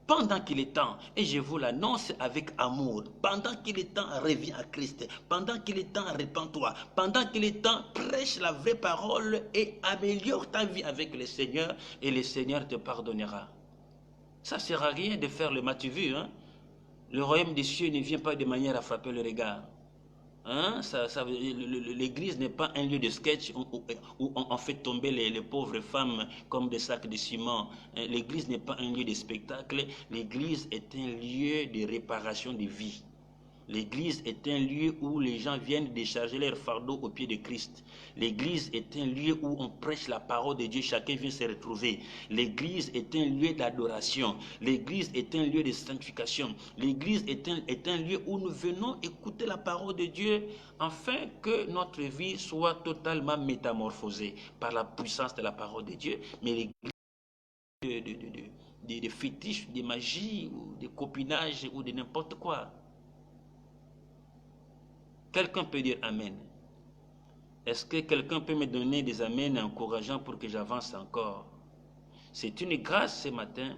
Pendant qu'il est temps, et je vous l'annonce avec amour, pendant qu'il est temps, reviens à Christ. Pendant qu'il est temps, répands-toi. Pendant qu'il est temps, prêche la vraie parole et améliore ta vie avec le Seigneur et le Seigneur te pardonnera. Ça ne sert à rien de faire le matu-vu. Hein? Le royaume des cieux ne vient pas de manière à frapper le regard. Hein? L'église n'est pas un lieu de sketch où on fait tomber les pauvres femmes comme des sacs de ciment. L'église n'est pas un lieu de spectacle. L'église est un lieu de réparation de vie. L'église est un lieu où les gens viennent décharger leur fardeau au pied de Christ. L'église est un lieu où on prêche la parole de Dieu, chacun vient se retrouver. L'église est un lieu d'adoration. L'église est un lieu de sanctification. L'église est un lieu où nous venons écouter la parole de Dieu afin que notre vie soit totalement métamorphosée par la puissance de la parole de Dieu. Mais l'église des fétiches, des magies, ou des copinages ou de n'importe quoi. Quelqu'un peut dire Amen. Est-ce que quelqu'un peut me donner des Amen encourageants pour que j'avance encore? C'est une grâce ce matin.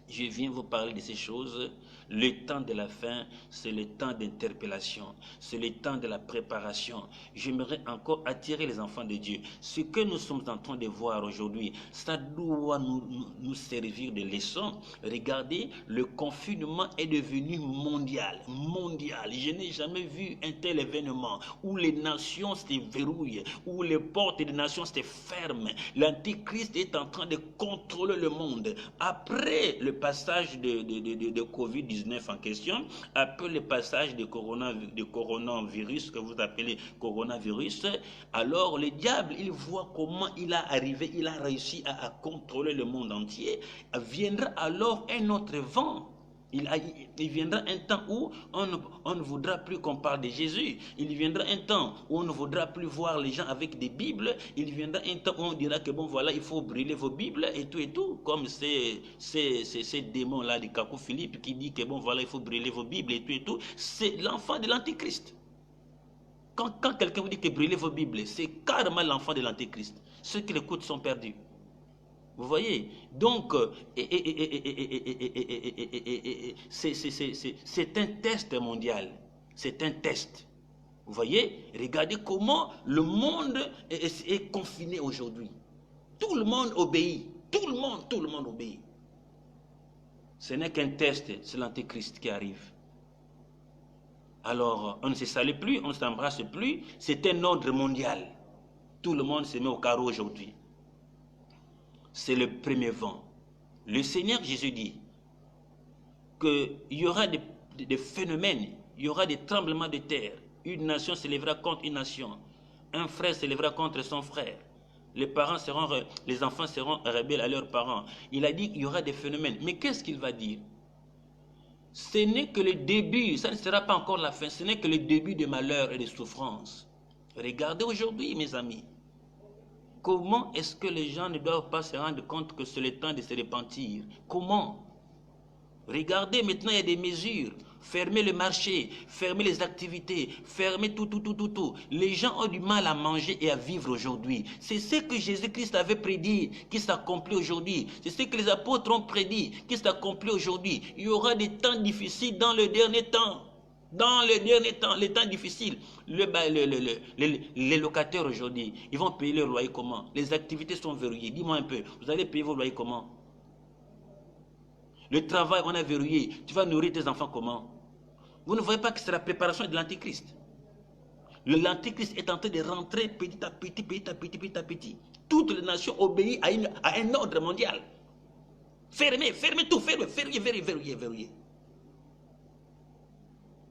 Je viens vous parler de ces choses. Le temps de la fin, c'est le temps d'interpellation. C'est le temps de la préparation. J'aimerais encore attirer les enfants de Dieu. Ce que nous sommes en train de voir aujourd'hui, ça doit nous servir de leçon. Regardez, le confinement est devenu mondial. Mondial. Je n'ai jamais vu un tel événement où les nations se verrouillent, où les portes des nations se ferment. L'Antichrist est en train de contrôler le monde. Après le passage de Covid-19 en question, après le passage de coronavirus, que vous appelez coronavirus, alors le diable, il voit comment il a réussi à contrôler le monde entier. Viendra alors un autre vent. Il viendra un temps où on ne voudra plus qu'on parle de Jésus. Il viendra un temps où on ne voudra plus voir les gens avec des Bibles. Il viendra un temps où on dira que bon voilà, il faut brûler vos Bibles et tout. Comme ces démons-là de Kakou Philippe qui dit que bon voilà, il faut brûler vos Bibles et tout. C'est l'enfant de l'Antéchrist. Quand quelqu'un vous dit que brûlez vos Bibles, c'est carrément l'enfant de l'Antéchrist. Ceux qui l'écoutent sont perdus. Vous voyez, donc c'est un test mondial, c'est un test. Vous voyez, regardez comment le monde est confiné aujourd'hui. Tout le monde obéit, tout le monde obéit. Ce n'est qu'un test, c'est l'Antéchrist qui arrive. Alors, on ne se salue plus, on ne s'embrasse plus, c'est un ordre mondial. Tout le monde se met au carreau aujourd'hui. C'est le premier vent. Le Seigneur Jésus dit qu'il y aura des phénomènes, il y aura des tremblements de terre. Une nation se lèvera contre une nation. Un frère se lèvera contre son frère. Les enfants seront rebelles à leurs parents. Il a dit qu'il y aura des phénomènes. Mais qu'est-ce qu'il va dire? Ce n'est que le début, ça ne sera pas encore la fin, ce n'est que le début de malheur et de souffrance. Regardez aujourd'hui, mes amis. Comment est-ce que les gens ne doivent pas se rendre compte que c'est le temps de se repentir? Comment? Regardez, maintenant il y a des mesures. Fermez le marché, fermez les activités, fermez tout. Les gens ont du mal à manger et à vivre aujourd'hui. C'est ce que Jésus-Christ avait prédit, qui s'accomplit aujourd'hui. C'est ce que les apôtres ont prédit, qui s'accomplit aujourd'hui. Il y aura des temps difficiles dans le dernier temps. Dans le dernier temps, les temps difficiles, les locataires aujourd'hui, ils vont payer leur loyer comment? Les activités sont verrouillées. Dis-moi un peu, vous allez payer vos loyers comment? Le travail, on a verrouillé. Tu vas nourrir tes enfants comment? Vous ne voyez pas que c'est la préparation de l'Antéchrist? L'Antéchrist est en train de rentrer petit à petit. Toutes les nations obéissent à un ordre mondial. Fermez tout, verrouillez.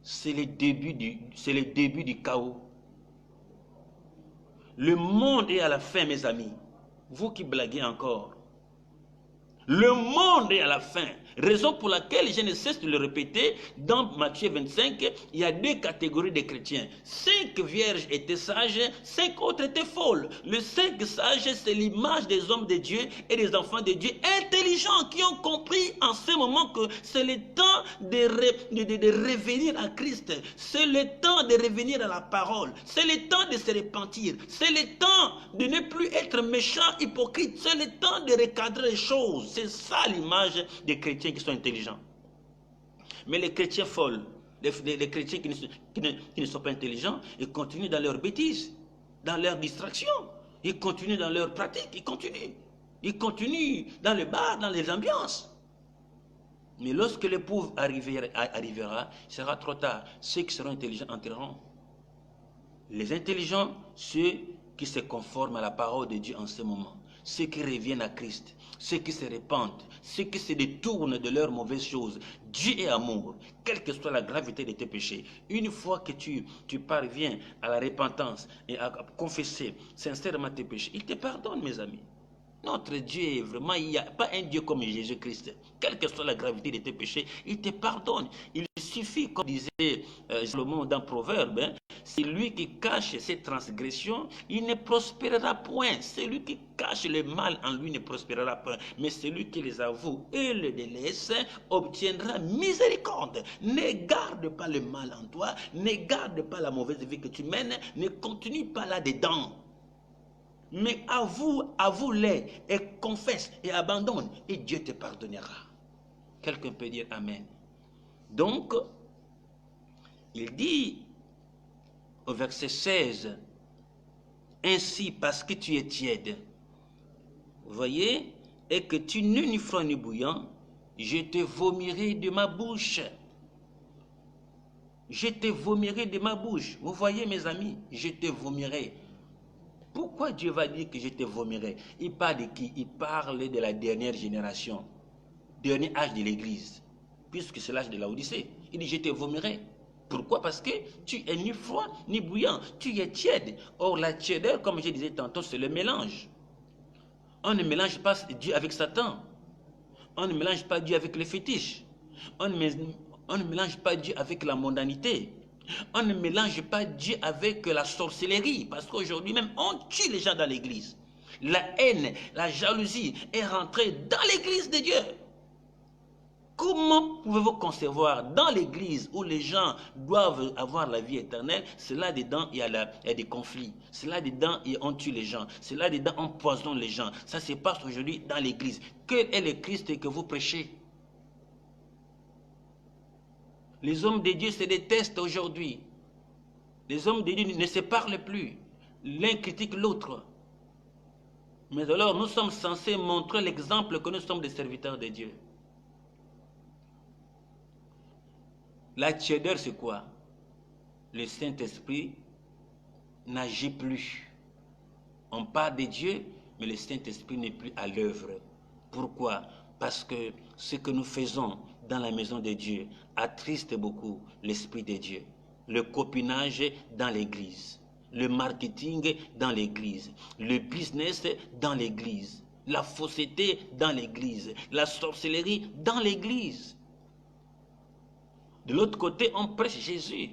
C'est le début du chaos. Le monde est à la fin, mes amis. Vous qui blaguez encore. Le monde est à la fin. Raison pour laquelle je ne cesse de le répéter, dans Matthieu 25, il y a deux catégories de chrétiens. 5 vierges étaient sages, 5 autres étaient folles. Les 5 sages, c'est l'image des hommes de Dieu et des enfants de Dieu intelligents qui ont compris en ce moment que c'est le temps de revenir à Christ. C'est le temps de revenir à la parole. C'est le temps de se repentir. C'est le temps de ne plus être méchant, hypocrite. C'est le temps de recadrer les choses. C'est ça l'image des chrétiens qui sont intelligents. Mais les chrétiens folles, les chrétiens qui ne sont pas intelligents, ils continuent dans leurs bêtises, dans leurs distractions, ils continuent dans leurs pratiques, ils continuent dans le bar, dans les ambiances. Mais lorsque le pauvre arrivera, il sera trop tard. Ceux qui seront intelligents entreront. Les intelligents, ceux qui se conforment à la parole de Dieu en ce moment, ceux qui reviennent à Christ, ceux qui se répandent, ceux qui se détournent de leurs mauvaises choses. Dieu est amour, quelle que soit la gravité de tes péchés. Une fois que tu parviens à la repentance et à confesser sincèrement tes péchés, il te pardonne, mes amis. Notre Dieu, vraiment, il n'y a pas un Dieu comme Jésus-Christ. Quelle que soit la gravité de tes péchés, il te pardonne. Il suffit, comme disait Salomon dans Proverbe, c'est lui qui cache ses transgressions, il ne prospérera point. Celui qui cache le mal en lui ne prospérera point. Mais celui qui les avoue et le délaisse obtiendra miséricorde. Ne garde pas le mal en toi, ne garde pas la mauvaise vie que tu mènes, ne continue pas là-dedans. Mais avoue-les et confesse et abandonne et Dieu te pardonnera. Quelqu'un peut dire Amen. Donc, il dit au verset 16, ainsi parce que tu es tiède, vous voyez, et que tu n'es ni froid ni bouillant, je te vomirai de ma bouche. Je te vomirai de ma bouche. Vous voyez mes amis, je te vomirai. Pourquoi Dieu va dire que je te vomirai? Il parle de qui? Il parle de la dernière génération. dernier âge de l'église, puisque c'est l'âge de l'Odyssée. Il dit, je te vomirai. Pourquoi? Parce que tu es ni froid ni bouillant, tu es tiède. Or, la tièdeur, comme je disais tantôt, c'est le mélange. On ne mélange pas Dieu avec Satan. On ne mélange pas Dieu avec les fétiches. On ne mélange pas Dieu avec la mondanité. On ne mélange pas Dieu avec la sorcellerie. Parce qu'aujourd'hui même, on tue les gens dans l'église. La haine, la jalousie est rentrée dans l'église de Dieu. Comment pouvez-vous concevoir dans l'église où les gens doivent avoir la vie éternelle, c'est là-dedans il y a des conflits, c'est là-dedans on tue les gens, c'est là-dedans on poisonne les gens. Ça se passe aujourd'hui dans l'église. Quel est le Christ que vous prêchez? Les hommes de Dieu se détestent aujourd'hui. Les hommes de Dieu ne se parlent plus. L'un critique l'autre. Mais alors nous sommes censés montrer l'exemple que nous sommes des serviteurs de Dieu. La tiédeur, c'est quoi? Le Saint-Esprit n'agit plus. On parle de Dieu, mais le Saint-Esprit n'est plus à l'œuvre. Pourquoi? Parce que ce que nous faisons dans la maison de Dieu attriste beaucoup l'Esprit de Dieu. Le copinage dans l'église, le marketing dans l'église, le business dans l'église, la fausseté dans l'église, la sorcellerie dans l'église. De l'autre côté, on prêche Jésus.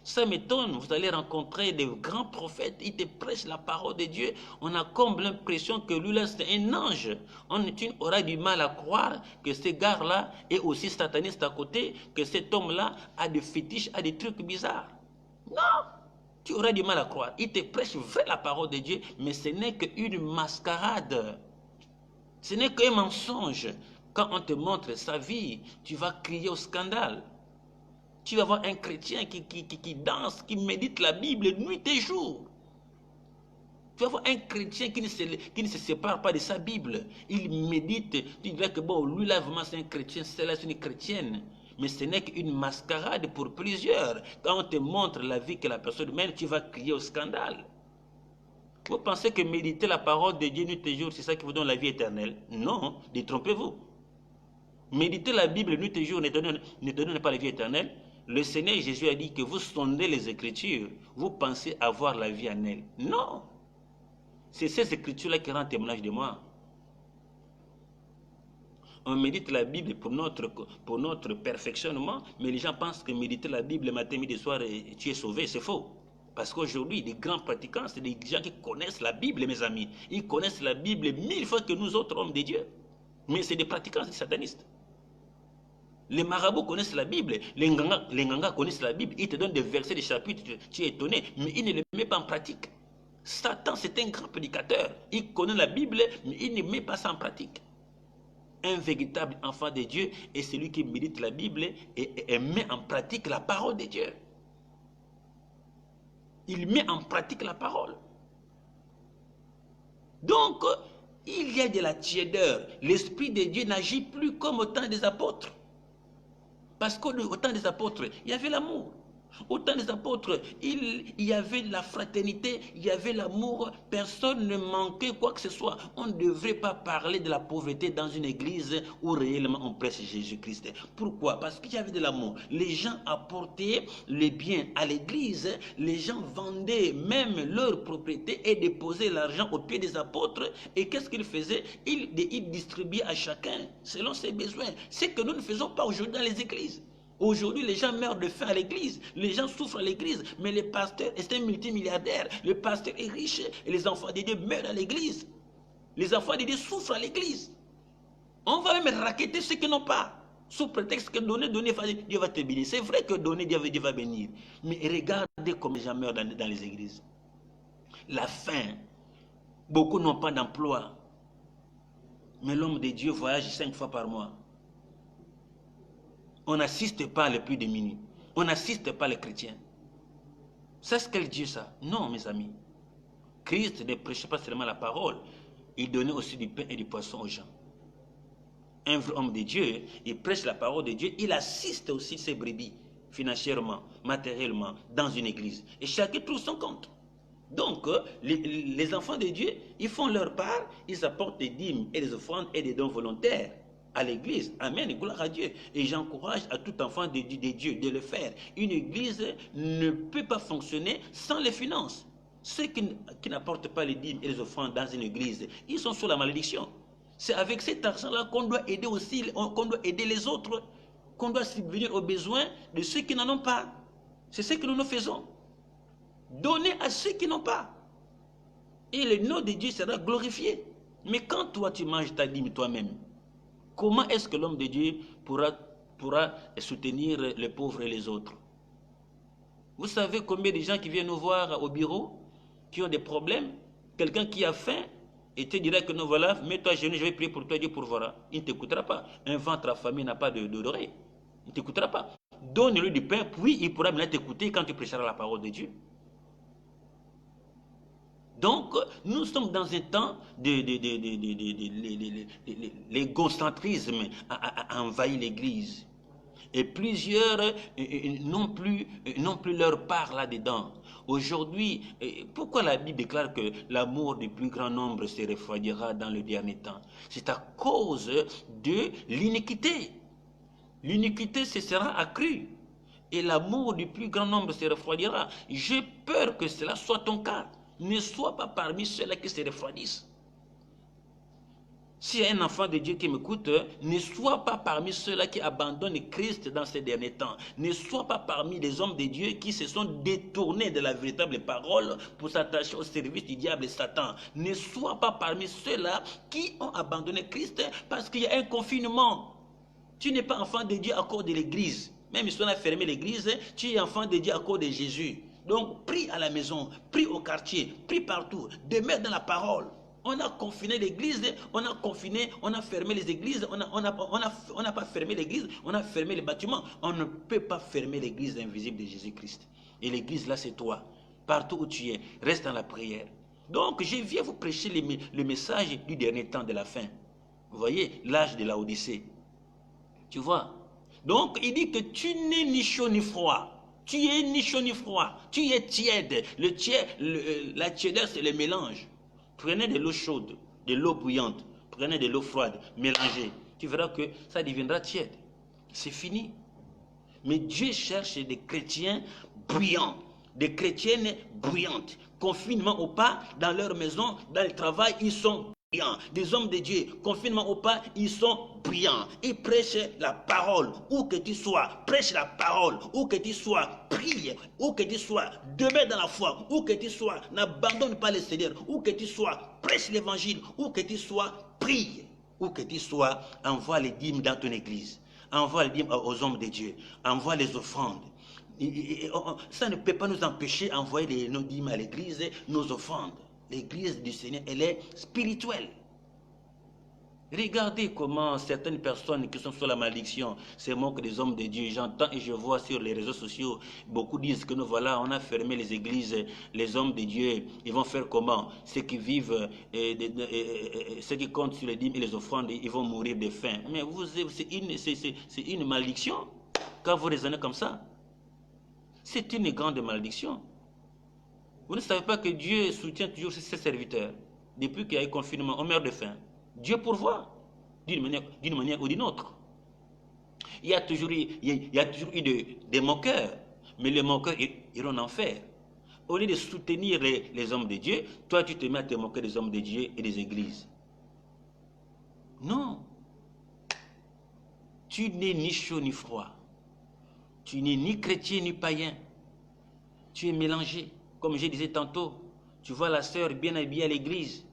Ça m'étonne, vous allez rencontrer des grands prophètes, ils te prêchent la parole de Dieu. On a comme l'impression que lui là c'est un ange. Tu auras du mal à croire que ce gars-là est aussi sataniste à côté, que cet homme-là a des fétiches, a des trucs bizarres. Non, tu auras du mal à croire. Il te prêche vrai la parole de Dieu, mais ce n'est qu'une mascarade. Ce n'est qu'un mensonge. Quand on te montre sa vie, tu vas crier au scandale. Tu vas voir un chrétien qui danse, qui médite la Bible nuit et jour. Tu vas voir un chrétien qui ne se sépare pas de sa Bible. Il médite. Tu dirais que bon, lui là vraiment c'est un chrétien, celle-là c'est une chrétienne. Mais ce n'est qu'une mascarade pour plusieurs. Quand on te montre la vie que la personne mène, tu vas crier au scandale. Vous pensez que méditer la parole de Dieu nuit et jour, c'est ça qui vous donne la vie éternelle? Non, détrompez-vous. Méditer la Bible nuit et jour ne te donne pas la vie éternelle. Le Seigneur Jésus a dit que vous sondez les Écritures, vous pensez avoir la vie en elles. Non! C'est ces Écritures-là qui rendent témoignage de moi. On médite la Bible pour notre perfectionnement, mais les gens pensent que méditer la Bible le matin, midi, soir, et tu es sauvé, c'est faux. Parce qu'aujourd'hui, les grands pratiquants, c'est des gens qui connaissent la Bible, mes amis. Ils connaissent la Bible 1000 fois que nous autres hommes de Dieu. Mais c'est des pratiquants, des satanistes. Les marabouts connaissent la Bible, les ngangas connaissent la Bible, ils te donnent des versets, des chapitres, tu es étonné, mais ils ne les mettent pas en pratique. Satan, c'est un grand prédicateur, il connaît la Bible, mais il ne met pas ça en pratique. Un véritable enfant de Dieu est celui qui médite la Bible et met en pratique la parole de Dieu. Il met en pratique la parole. Donc, il y a de la tiédeur. L'Esprit de Dieu n'agit plus comme au temps des apôtres. Parce qu'au temps des apôtres, il y avait l'amour. Au temps des apôtres, il y avait la fraternité, il y avait l'amour. Personne ne manquait quoi que ce soit. On ne devrait pas parler de la pauvreté dans une église où réellement on prêche Jésus-Christ. Pourquoi? Parce qu'il y avait de l'amour. Les gens apportaient les biens à l'église. Les gens vendaient même leurs propriétés et déposaient l'argent aux pieds des apôtres. Et qu'est-ce qu'ils faisaient? Ils distribuaient à chacun selon ses besoins. C'est que nous ne faisons pas aujourd'hui dans les églises. Aujourd'hui, les gens meurent de faim à l'église, les gens souffrent à l'église, mais le pasteur est un multimilliardaire, le pasteur est riche et les enfants de Dieu meurent à l'église. Les enfants de Dieu souffrent à l'église. On va même raqueter ceux qui n'ont pas, sous prétexte que donner, Dieu va te bénir. C'est vrai que donner, Dieu va bénir. Mais regardez comme les gens meurent dans les églises. La faim, beaucoup n'ont pas d'emploi. Mais l'homme de Dieu voyage 5 fois par mois. On n'assiste pas les plus démunis. On n'assiste pas les chrétiens. C'est ce qu'elle dit ça? Non, mes amis. Christ ne prêchait pas seulement la parole. Il donnait aussi du pain et du poisson aux gens. Un vrai homme de Dieu, il prêche la parole de Dieu. Il assiste aussi ses brebis, financièrement, matériellement, dans une église. Et chacun trouve son compte. Donc, les enfants de Dieu, ils font leur part. Ils apportent des dîmes et des offrandes et des dons volontaires à l'église. Amen, gloire à Dieu. Et j'encourage à tout enfant de Dieu de le faire. Une église ne peut pas fonctionner sans les finances. Ceux qui n'apportent pas les dîmes et les offrandes dans une église, ils sont sous la malédiction. C'est avec cet argent-là qu'on doit aider aussi, qu'on doit aider les autres, qu'on doit subvenir aux besoins de ceux qui n'en ont pas. C'est ce que nous faisons. Donner à ceux qui n'ont pas. Et le nom de Dieu sera glorifié. Mais quand toi tu manges ta dîme toi-même, comment est-ce que l'homme de Dieu pourra soutenir les pauvres et les autres? Vous savez combien de gens qui viennent nous voir au bureau, qui ont des problèmes, quelqu'un qui a faim, et te dira que non, voilà, mets-toi à genoux, je vais prier pour toi, Dieu pourvoira. Il ne t'écoutera pas. Un ventre affamé n'a pas d'oreille. Il ne t'écoutera pas. Donne-lui du pain, puis il pourra maintenant t'écouter quand tu prêcheras la parole de Dieu. Donc, nous sommes dans un temps de l'égocentrisme a envahi l'Église. Et plusieurs n'ont plus leur part là-dedans. Aujourd'hui, pourquoi la Bible déclare que l'amour du plus grand nombre se refroidira dans le dernier temps? C'est à cause de l'iniquité. L'iniquité se sera accrue. Et l'amour du plus grand nombre se refroidira. J'ai peur que cela soit ton cas. Ne sois pas parmi ceux-là qui se refroidissent. S'il y a un enfant de Dieu qui m'écoute, ne sois pas parmi ceux-là qui abandonnent Christ dans ces derniers temps. Ne sois pas parmi les hommes de Dieu qui se sont détournés de la véritable parole pour s'attacher au service du diable et Satan. Ne sois pas parmi ceux-là qui ont abandonné Christ parce qu'il y a un confinement. Tu n'es pas enfant de Dieu à cause de l'église. Même si on a fermé l'église, tu es enfant de Dieu à cause de Jésus. Donc, prie à la maison, prie au quartier, prie partout, demeure dans la parole. On a confiné l'église, on a fermé les églises, on n'a pas fermé l'église, on a fermé les bâtiments. On ne peut pas fermer l'église invisible de Jésus-Christ. Et l'église là, c'est toi. Partout où tu es, reste dans la prière. Donc, je viens vous prêcher le message du dernier temps de la fin. Vous voyez, l'âge de l'Odyssée. Tu vois? Donc, il dit que tu n'es ni chaud ni froid. Tu es ni chaud ni froid. Tu es tiède. La tiédeur, c'est le mélange. Prenez de l'eau chaude, de l'eau bouillante, prenez de l'eau froide, mélangez. Tu verras que ça deviendra tiède. C'est fini. Mais Dieu cherche des chrétiens bruyants, des chrétiennes bruyantes. Confinement ou pas, dans leur maison, dans le travail, ils sont bruyants. Des hommes de Dieu, confinement ou pas, ils sont bruyants. Ils prêchent la parole, où que tu sois. Prêche la parole, où que tu sois. Prie, où que tu sois. Demeure dans la foi, où que tu sois. N'abandonne pas le Seigneur, où que tu sois. Prêche l'évangile, où que tu sois. Prie, où que tu sois. Envoie les dîmes dans ton église. Envoie les dîmes aux hommes de Dieu. Envoie les offrandes. Ça ne peut pas nous empêcher d'envoyer nos dîmes à l'église, nos offrandes. L'église du Seigneur, elle est spirituelle. Regardez comment certaines personnes qui sont sous la malédiction se moquent des hommes de Dieu. J'entends et je vois sur les réseaux sociaux, beaucoup disent que nous voilà, on a fermé les églises, les hommes de Dieu, ils vont faire comment? Ceux qui vivent, ceux qui comptent sur les dîmes et les offrandes, ils vont mourir de faim. Mais c'est une malédiction quand vous raisonnez comme ça. C'est une grande malédiction. Vous ne savez pas que Dieu soutient toujours ses serviteurs. Depuis qu'il y a eu confinement, on meurt de faim. Dieu pourvoit d'une manière ou d'une autre. Il y a toujours eu des moqueurs, mais les moqueurs iront en enfer. Au lieu de soutenir les hommes de Dieu, toi tu te mets à te moquer des hommes de Dieu et des églises. Non. Tu n'es ni chaud ni froid. Tu n'es ni chrétien ni païen. Tu es mélangé. Comme je disais tantôt, tu vois la sœur bien habillée à l'église,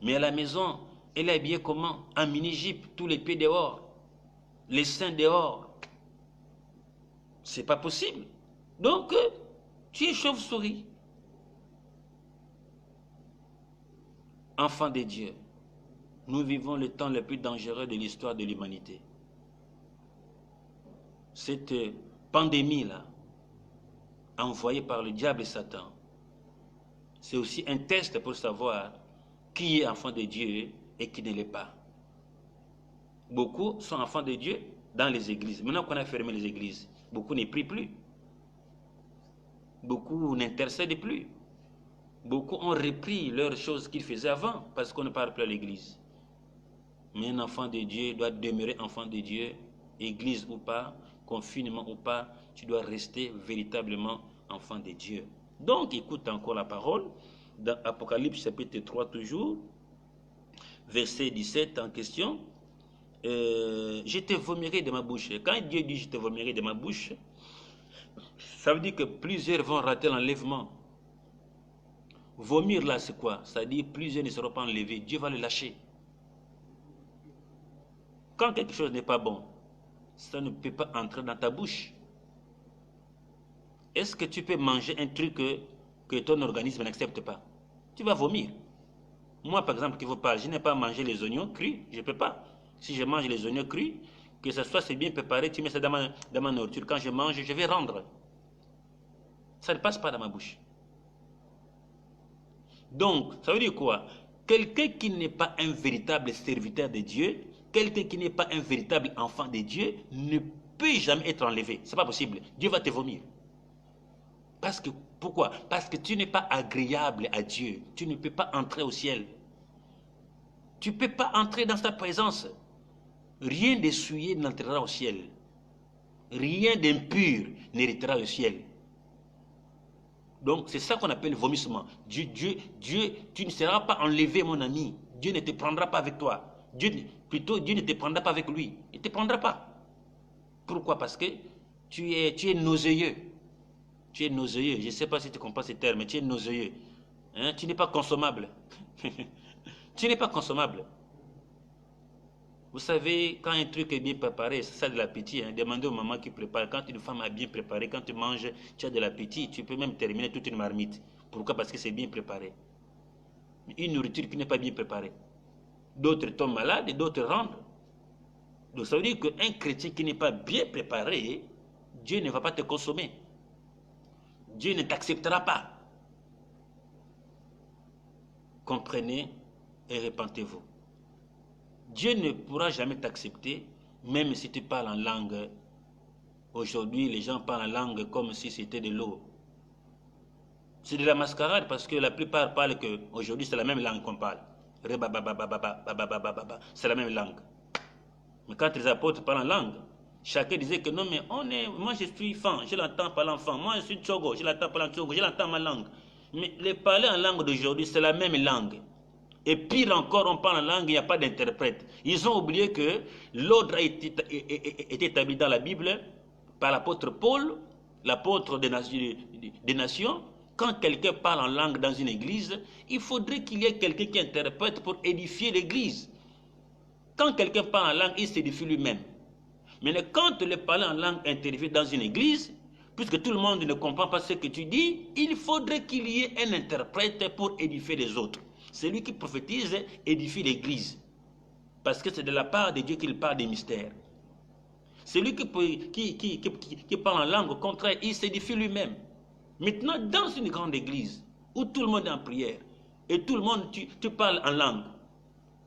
mais à la maison, elle est habillée comment? En mini-jupe, tous les pieds dehors, les seins dehors. C'est pas possible. Donc, tu es chauve-souris. Enfant de Dieu, nous vivons le temps le plus dangereux de l'histoire de l'humanité. Cette pandémie-là, envoyée par le diable et Satan, c'est aussi un test pour savoir qui est enfant de Dieu et qui ne l'est pas. Beaucoup sont enfants de Dieu dans les églises. Maintenant qu'on a fermé les églises, beaucoup ne prient plus. Beaucoup n'intercèdent plus. Beaucoup ont repris leurs choses qu'ils faisaient avant parce qu'on ne parle plus à l'église. Mais un enfant de Dieu doit demeurer enfant de Dieu, église ou pas, confinement ou pas, tu dois rester véritablement enfant de Dieu. Donc, écoute encore la parole, dans Apocalypse chapitre 3 toujours, verset 17 en question, je te vomirai de ma bouche. Quand Dieu dit je te vomirai de ma bouche, ça veut dire que plusieurs vont rater l'enlèvement. Vomir là, c'est quoi? C'est-à-dire plusieurs ne seront pas enlevés. Dieu va le lâcher. Quand quelque chose n'est pas bon, ça ne peut pas entrer dans ta bouche. Est-ce que tu peux manger un truc que ton organisme n'accepte pas? Tu vas vomir. Moi, par exemple, qui vous parle, je n'ai pas mangé les oignons crus, je ne peux pas. Si je mange les oignons crus, que ce soit c'est bien préparé, tu mets ça dans ma nourriture. Quand je mange, je vais rendre. Ça ne passe pas dans ma bouche. Donc, ça veut dire quoi? Quelqu'un qui n'est pas un véritable serviteur de Dieu, quelqu'un qui n'est pas un véritable enfant de Dieu, ne peut jamais être enlevé. Ce n'est pas possible. Dieu va te vomir. Parce que, pourquoi? Parce que tu n'es pas agréable à Dieu. Tu ne peux pas entrer au ciel. Tu ne peux pas entrer dans sa présence. Rien d'essuyé n'entrera au ciel. Rien d'impur n'héritera le ciel. Donc, c'est ça qu'on appelle le vomissement. Dieu, tu ne seras pas enlevé, mon ami. Dieu ne te prendra pas avec toi. Dieu ne te prendra pas avec lui. Il ne te prendra pas. Pourquoi? Parce que tu es nauséeux. Tu es nauséeux. Je ne sais pas si tu comprends ce terme, mais tu es nauséeux. Hein? Tu n'es pas consommable. Tu n'es pas consommable. Vous savez, quand un truc est bien préparé, c'est ça de l'appétit. Hein? Demandez aux mamans qui préparent. Quand une femme a bien préparé, quand tu manges, tu as de l'appétit. Tu peux même terminer toute une marmite. Pourquoi? Parce que c'est bien préparé. Une nourriture qui n'est pas bien préparée. D'autres tombent malades et d'autres rentrent. Donc ça veut dire qu'un chrétien qui n'est pas bien préparé, Dieu ne va pas te consommer. Dieu ne t'acceptera pas. Comprenez et repentez-vous. Dieu ne pourra jamais t'accepter, même si tu parles en langue. Aujourd'hui, les gens parlent en langue comme si c'était de l'eau. C'est de la mascarade parce que la plupart parlent qu'aujourd'hui c'est la même langue qu'on parle. C'est la même langue. Mais quand les apôtres parlent en langue, chacun disait que non, mais moi je suis fan, je l'entends parler en fan. Moi je suis Tchogo, je l'entends parler en Tchogo, je l'entends ma langue. Mais les parler en langue d'aujourd'hui, c'est la même langue. Et pire encore, on parle en langue, il n'y a pas d'interprète. Ils ont oublié que l'ordre a été établi dans la Bible par l'apôtre Paul, l'apôtre des nations. Quand quelqu'un parle en langue dans une église, il faudrait qu'il y ait quelqu'un qui interprète pour édifier l'église. Quand quelqu'un parle en langue, il s'édifie lui-même. Mais quand le parler en langue intervient dans une église, puisque tout le monde ne comprend pas ce que tu dis, il faudrait qu'il y ait un interprète pour édifier les autres. Celui qui prophétise édifie l'église. Parce que c'est de la part de Dieu qu'il parle des mystères. Celui qui parle en langue, au contraire, il s'édifie lui-même. Maintenant, dans une grande église, où tout le monde est en prière, et tout le monde, tu parles en langue,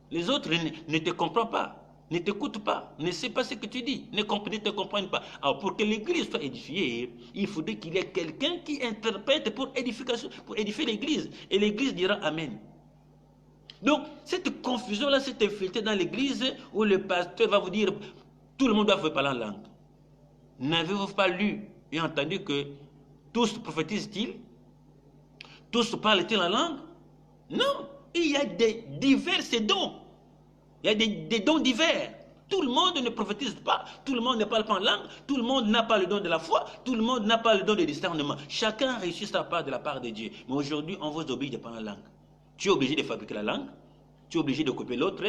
les autres ne te comprennent pas, ne t'écoutent pas, ne savent pas ce que tu dis, ne te comprennent pas. Alors, pour que l'église soit édifiée, il faudrait qu'il y ait quelqu'un qui interprète pour édifier l'église. Et l'église dira Amen. Donc, cette confusion-là s'est infiltrée dans l'église où le pasteur va vous dire tout le monde doit vous parler en langue. N'avez-vous pas lu et entendu que tous prophétisent-ils? Tous parlent-ils en langue? Non, il y a des divers dons. Il y a des dons divers. Tout le monde ne prophétise pas, tout le monde ne parle pas en langue, tout le monde n'a pas le don de la foi, tout le monde n'a pas le don de discernement. Chacun a reçu sa part de la part de Dieu. Mais aujourd'hui, on vous oblige de parler en langue. Tu es obligé de fabriquer la langue. Tu es obligé de couper l'autre.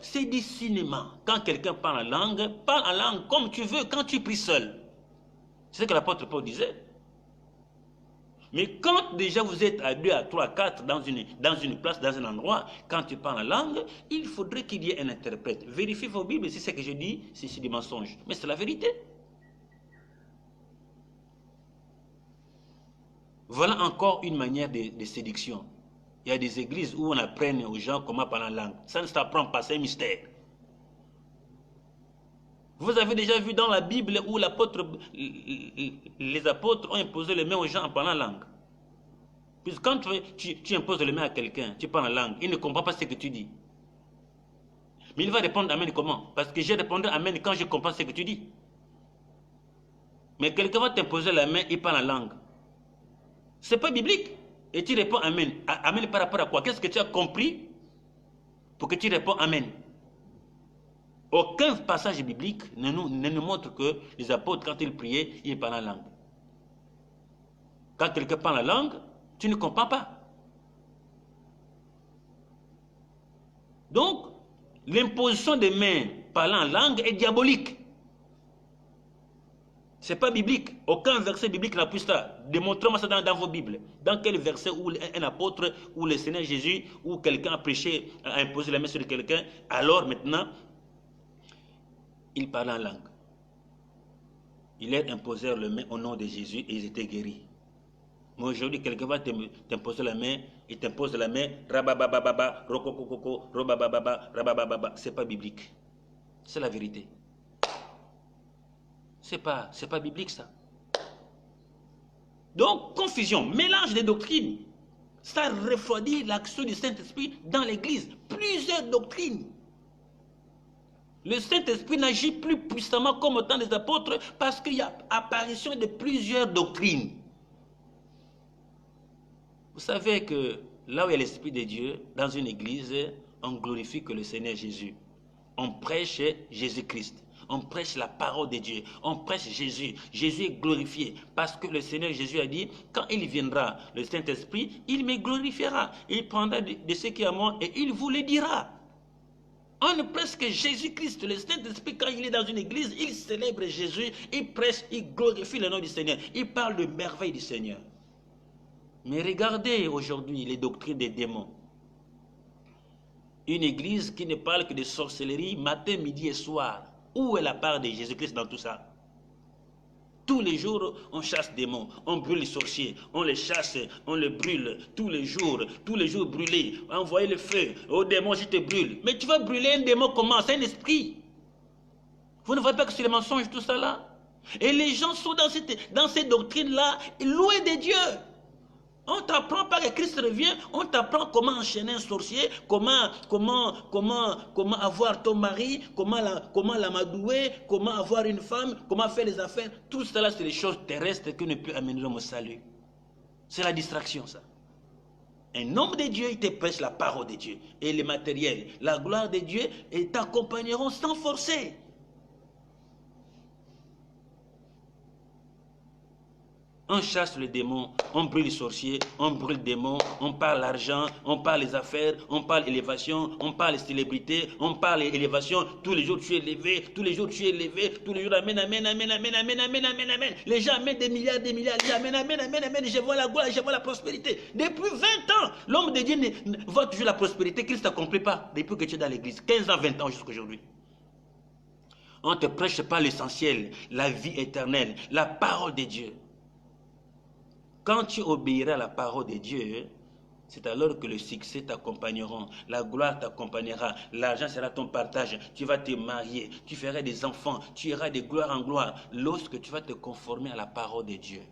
C'est du cinéma. Quand quelqu'un parle en langue comme tu veux, quand tu pries seul. C'est ce que l'apôtre Paul disait. Mais quand déjà vous êtes à 2, à 3, à 4 dans une place, dans un endroit, quand tu parles en langue, il faudrait qu'il y ait un interprète. Vérifiez vos Bibles si ce que je dis, c'est des mensonges. Mais c'est la vérité. Voilà encore une manière de séduction. Il y a des églises où on apprend aux gens comment parler en langue. Ça ne s'apprend pas, c'est un mystère. Vous avez déjà vu dans la Bible où les apôtres ont imposé les mains aux gens en parlant langue. Puisque quand tu imposes le main à quelqu'un, tu parles la langue, il ne comprend pas ce que tu dis. Mais il va répondre Amen comment? Parce que j'ai répondu Amen quand je comprends ce que tu dis. Mais quelqu'un va t'imposer la main, il parle la langue. Ce n'est pas biblique. Et tu réponds Amen. Amen par rapport à quoi? Qu'est-ce que tu as compris pour que tu réponds Amen? Aucun passage biblique ne nous montre que les apôtres, quand ils priaient, ils parlaient la langue. Quand quelqu'un parle la langue, tu ne comprends pas. Donc, l'imposition des mains parlant en langue est diabolique. Ce n'est pas biblique. Aucun verset biblique n'appuie ça. Démontrez-moi ça dans vos Bibles. Dans quel verset où un apôtre, ou le Seigneur Jésus, ou quelqu'un a prêché, a imposé la main sur quelqu'un, alors maintenant, il parlait en langue. Il leur imposait la main au nom de Jésus et ils étaient guéris. Mais aujourd'hui, quelqu'un va t'imposer la main, il t'impose la main, rababababa, rokokokoko, robababa, rabababa. Ce n'est pas biblique. C'est la vérité. C'est pas biblique ça. Donc, confusion, mélange des doctrines. Ça refroidit l'action du Saint-Esprit dans l'Église. Plusieurs doctrines. Le Saint-Esprit n'agit plus puissamment comme au temps des apôtres parce qu'il y a apparition de plusieurs doctrines. Vous savez que là où il y a l'Esprit de Dieu, dans une église, on glorifie que le Seigneur Jésus. On prêche Jésus-Christ. On prêche la parole de Dieu. On prêche Jésus. Jésus est glorifié parce que le Seigneur Jésus a dit, quand il viendra, le Saint-Esprit, il me glorifiera. Il prendra de ce qui est à moi et il vous le dira. On ne prêche que Jésus-Christ. Le Saint-Esprit, quand il est dans une église, il célèbre Jésus, il prêche, il glorifie le nom du Seigneur. Il parle de merveilles du Seigneur. Mais regardez aujourd'hui les doctrines des démons. Une église qui ne parle que de sorcellerie matin, midi et soir. Où est la part de Jésus-Christ dans tout ça? Tous les jours, on chasse des démons, on brûle les sorciers, on les chasse, on les brûle. Tous les jours brûler, envoyer le feu. Oh démon, je te brûle. Mais tu vas brûler un démon comment? C'est un esprit. Vous ne voyez pas que c'est le mensonge tout ça là? Et les gens sont dans ces doctrines-là, loin de Dieu. On t'apprend pas que Christ revient, on t'apprend comment enchaîner un sorcier, comment avoir ton mari, comment l'amadouer, comment avoir une femme, comment faire les affaires. Tout cela, c'est des choses terrestres qui ne peuvent amener l'homme au salut. C'est la distraction, ça. Un homme de Dieu, il te prêche la parole de Dieu. Et le matériel, la gloire de Dieu, ils t'accompagneront sans forcer. On chasse le démon, on brûle les sorciers, on brûle les démons, on parle l'argent, on parle les affaires, on parle élévation, on parle les célébrités, on parle élévation. Tous les jours tu es élevé, tous les jours tu es élevé, tous les jours amen, amen, amen, amen, amen, amen, amen, amen. Les gens amènent des milliards, disent amen, amen, amen, amen, je vois la gloire, je vois la prospérité. Depuis 20 ans, l'homme de Dieu voit toujours la prospérité, Christ n'accomplit pas depuis que tu es dans l'église, 15 ans, 20 ans jusqu'à aujourd'hui. On ne te prêche pas l'essentiel, la vie éternelle, la parole de Dieu. Quand tu obéiras à la parole de Dieu, c'est alors que le succès t'accompagnera, la gloire t'accompagnera, l'argent sera ton partage, tu vas te marier, tu feras des enfants, tu iras de gloire en gloire lorsque tu vas te conformer à la parole de Dieu.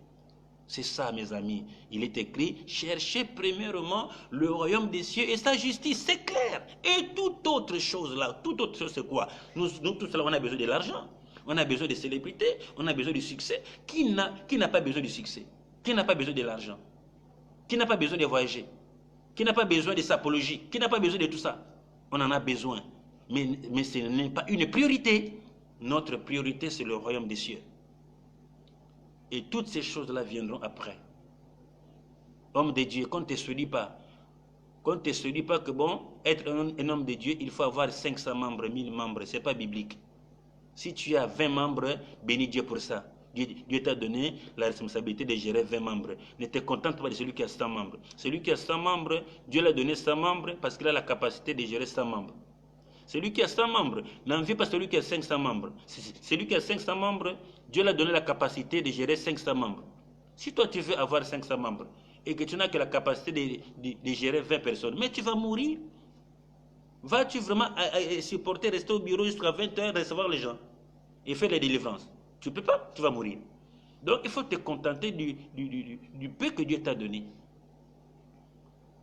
C'est ça, mes amis. Il est écrit, cherchez premièrement le royaume des cieux et sa justice, c'est clair. Et toute autre chose là, toute autre chose c'est quoi? Nous tous là, on a besoin de l'argent, on a besoin de célébrités, on a besoin du succès. Qui n'a pas besoin du succès? Qui n'a pas besoin de l'argent? Qui n'a pas besoin de voyager? Qui n'a pas besoin de sapologie? Qui n'a pas besoin de tout ça? On en a besoin. Mais ce n'est pas une priorité. Notre priorité, c'est le royaume des cieux. Et toutes ces choses-là viendront après. Homme de Dieu, qu'on ne te séduit pas. Qu'on ne te séduit pas que bon, être un homme de Dieu, il faut avoir 500 membres, 1000 membres. Ce n'est pas biblique. Si tu as 20 membres, bénis Dieu pour ça. Dieu t'a donné la responsabilité de gérer 20 membres. Ne te contente pas de celui qui a 100 membres. Celui qui a 100 membres, Dieu l'a donné 100 membres parce qu'il a la capacité de gérer 100 membres. Celui qui a 100 membres n'envie pas celui qui a 500 membres. Celui qui a 500 membres, Dieu l'a donné la capacité de gérer 500 membres. Si toi tu veux avoir 500 membres et que tu n'as que la capacité de gérer 20 personnes, mais tu vas mourir. Vas-tu vraiment supporter, rester au bureau jusqu'à 20 h, recevoir les gens et faire les délivrances? Tu ne peux pas, tu vas mourir. Donc il faut te contenter du peu que Dieu t'a donné.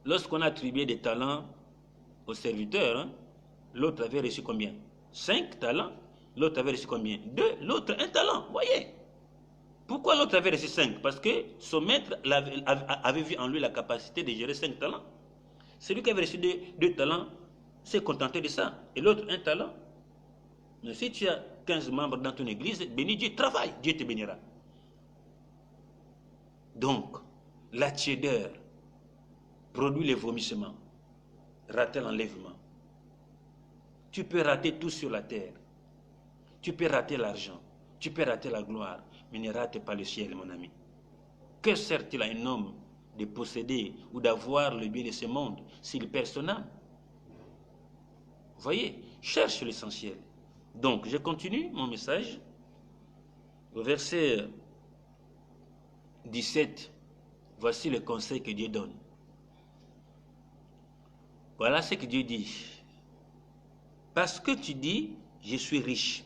Lorsqu'on a attribué des talents aux serviteurs, hein, l'autre avait reçu combien? 5 talents. L'autre avait reçu combien? 2. L'autre, 1 talent. Voyez. Pourquoi l'autre avait reçu 5? Parce que son maître avait vu en lui la capacité de gérer 5 talents. Celui qui avait reçu 2 talents s'est contenté de ça. Et l'autre, 1 talent. Mais si tu as 15 membres dans ton église, bénis Dieu, travaille, Dieu te bénira. Donc, la tiédeur produit les vomissements, rater l'enlèvement. Tu peux rater tout sur la terre. Tu peux rater l'argent. Tu peux rater la gloire. Mais ne rate pas le ciel, mon ami. Que sert-il à un homme de posséder ou d'avoir le bien de ce monde s'il perd son âme? Voyez, cherche l'essentiel. Donc, je continue mon message. Au verset 17, voici le conseil que Dieu donne. Voilà ce que Dieu dit. Parce que tu dis, je suis riche.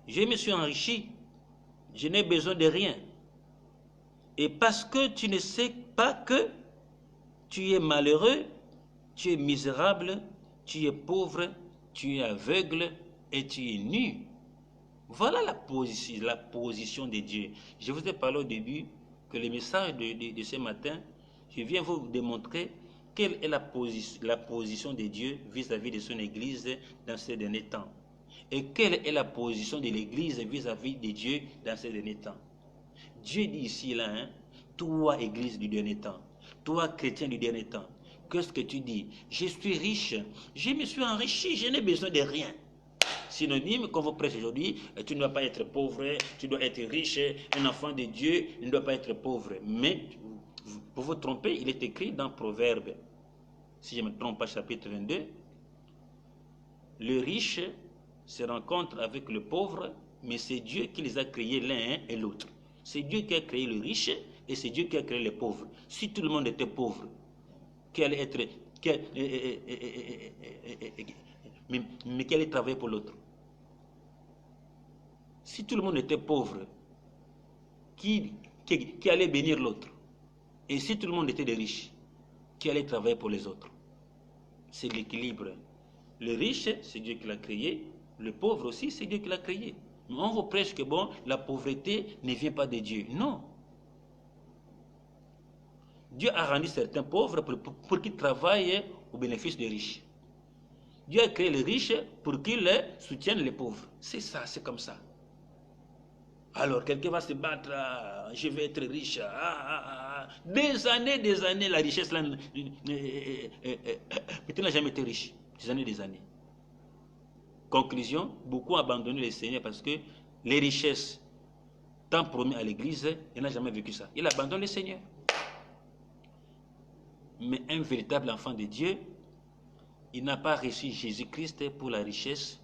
Je me suis enrichi. Je n'ai besoin de rien. Et parce que tu ne sais pas que tu es malheureux, tu es misérable, tu es pauvre, tu es aveugle et tu es nu. Voilà la position de Dieu. Je vous ai parlé au début que le message de ce matin, je viens vous démontrer quelle est la position de Dieu vis-à-vis de son Église dans ces derniers temps. Et quelle est la position de l'Église vis-à-vis de Dieu dans ces derniers temps. Dieu dit ici, là, hein, toi, Église du dernier temps, toi, chrétien du dernier temps, qu'est-ce que tu dis? Je suis riche, je me suis enrichi, je n'ai besoin de rien. Synonyme, quand vous prêchez aujourd'hui, tu ne dois pas être pauvre, tu dois être riche, un enfant de Dieu ne doit pas être pauvre. Mais, pour vous tromper, il est écrit dans Proverbe, si je ne me trompe pas, chapitre 22, le riche se rencontre avec le pauvre, mais c'est Dieu qui les a créés l'un et l'autre. C'est Dieu qui a créé le riche et c'est Dieu qui a créé les pauvres. Si tout le monde était pauvre, quel allait travailler pour l'autre? Si tout le monde était pauvre, qui allait bénir l'autre? Et si tout le monde était des riches, qui allait travailler pour les autres? C'est l'équilibre. Le riche, c'est Dieu qui l'a créé. Le pauvre aussi, c'est Dieu qui l'a créé. Mais on vous prêche que bon, la pauvreté ne vient pas de Dieu. Non. Dieu a rendu certains pauvres pour qu'ils travaillent au bénéfice des riches. Dieu a créé les riches pour qu'ils soutiennent les pauvres. C'est ça, c'est comme ça. Alors, quelqu'un va se battre, je vais être riche. Des années, la richesse là, peut-être n'a jamais été riche. Des années. Conclusion, beaucoup ont abandonné le Seigneur parce que les richesses, tant promis à l'Église, il n'a jamais vécu ça. Il abandonne le Seigneur. Mais un véritable enfant de Dieu, il n'a pas reçu Jésus-Christ pour la richesse,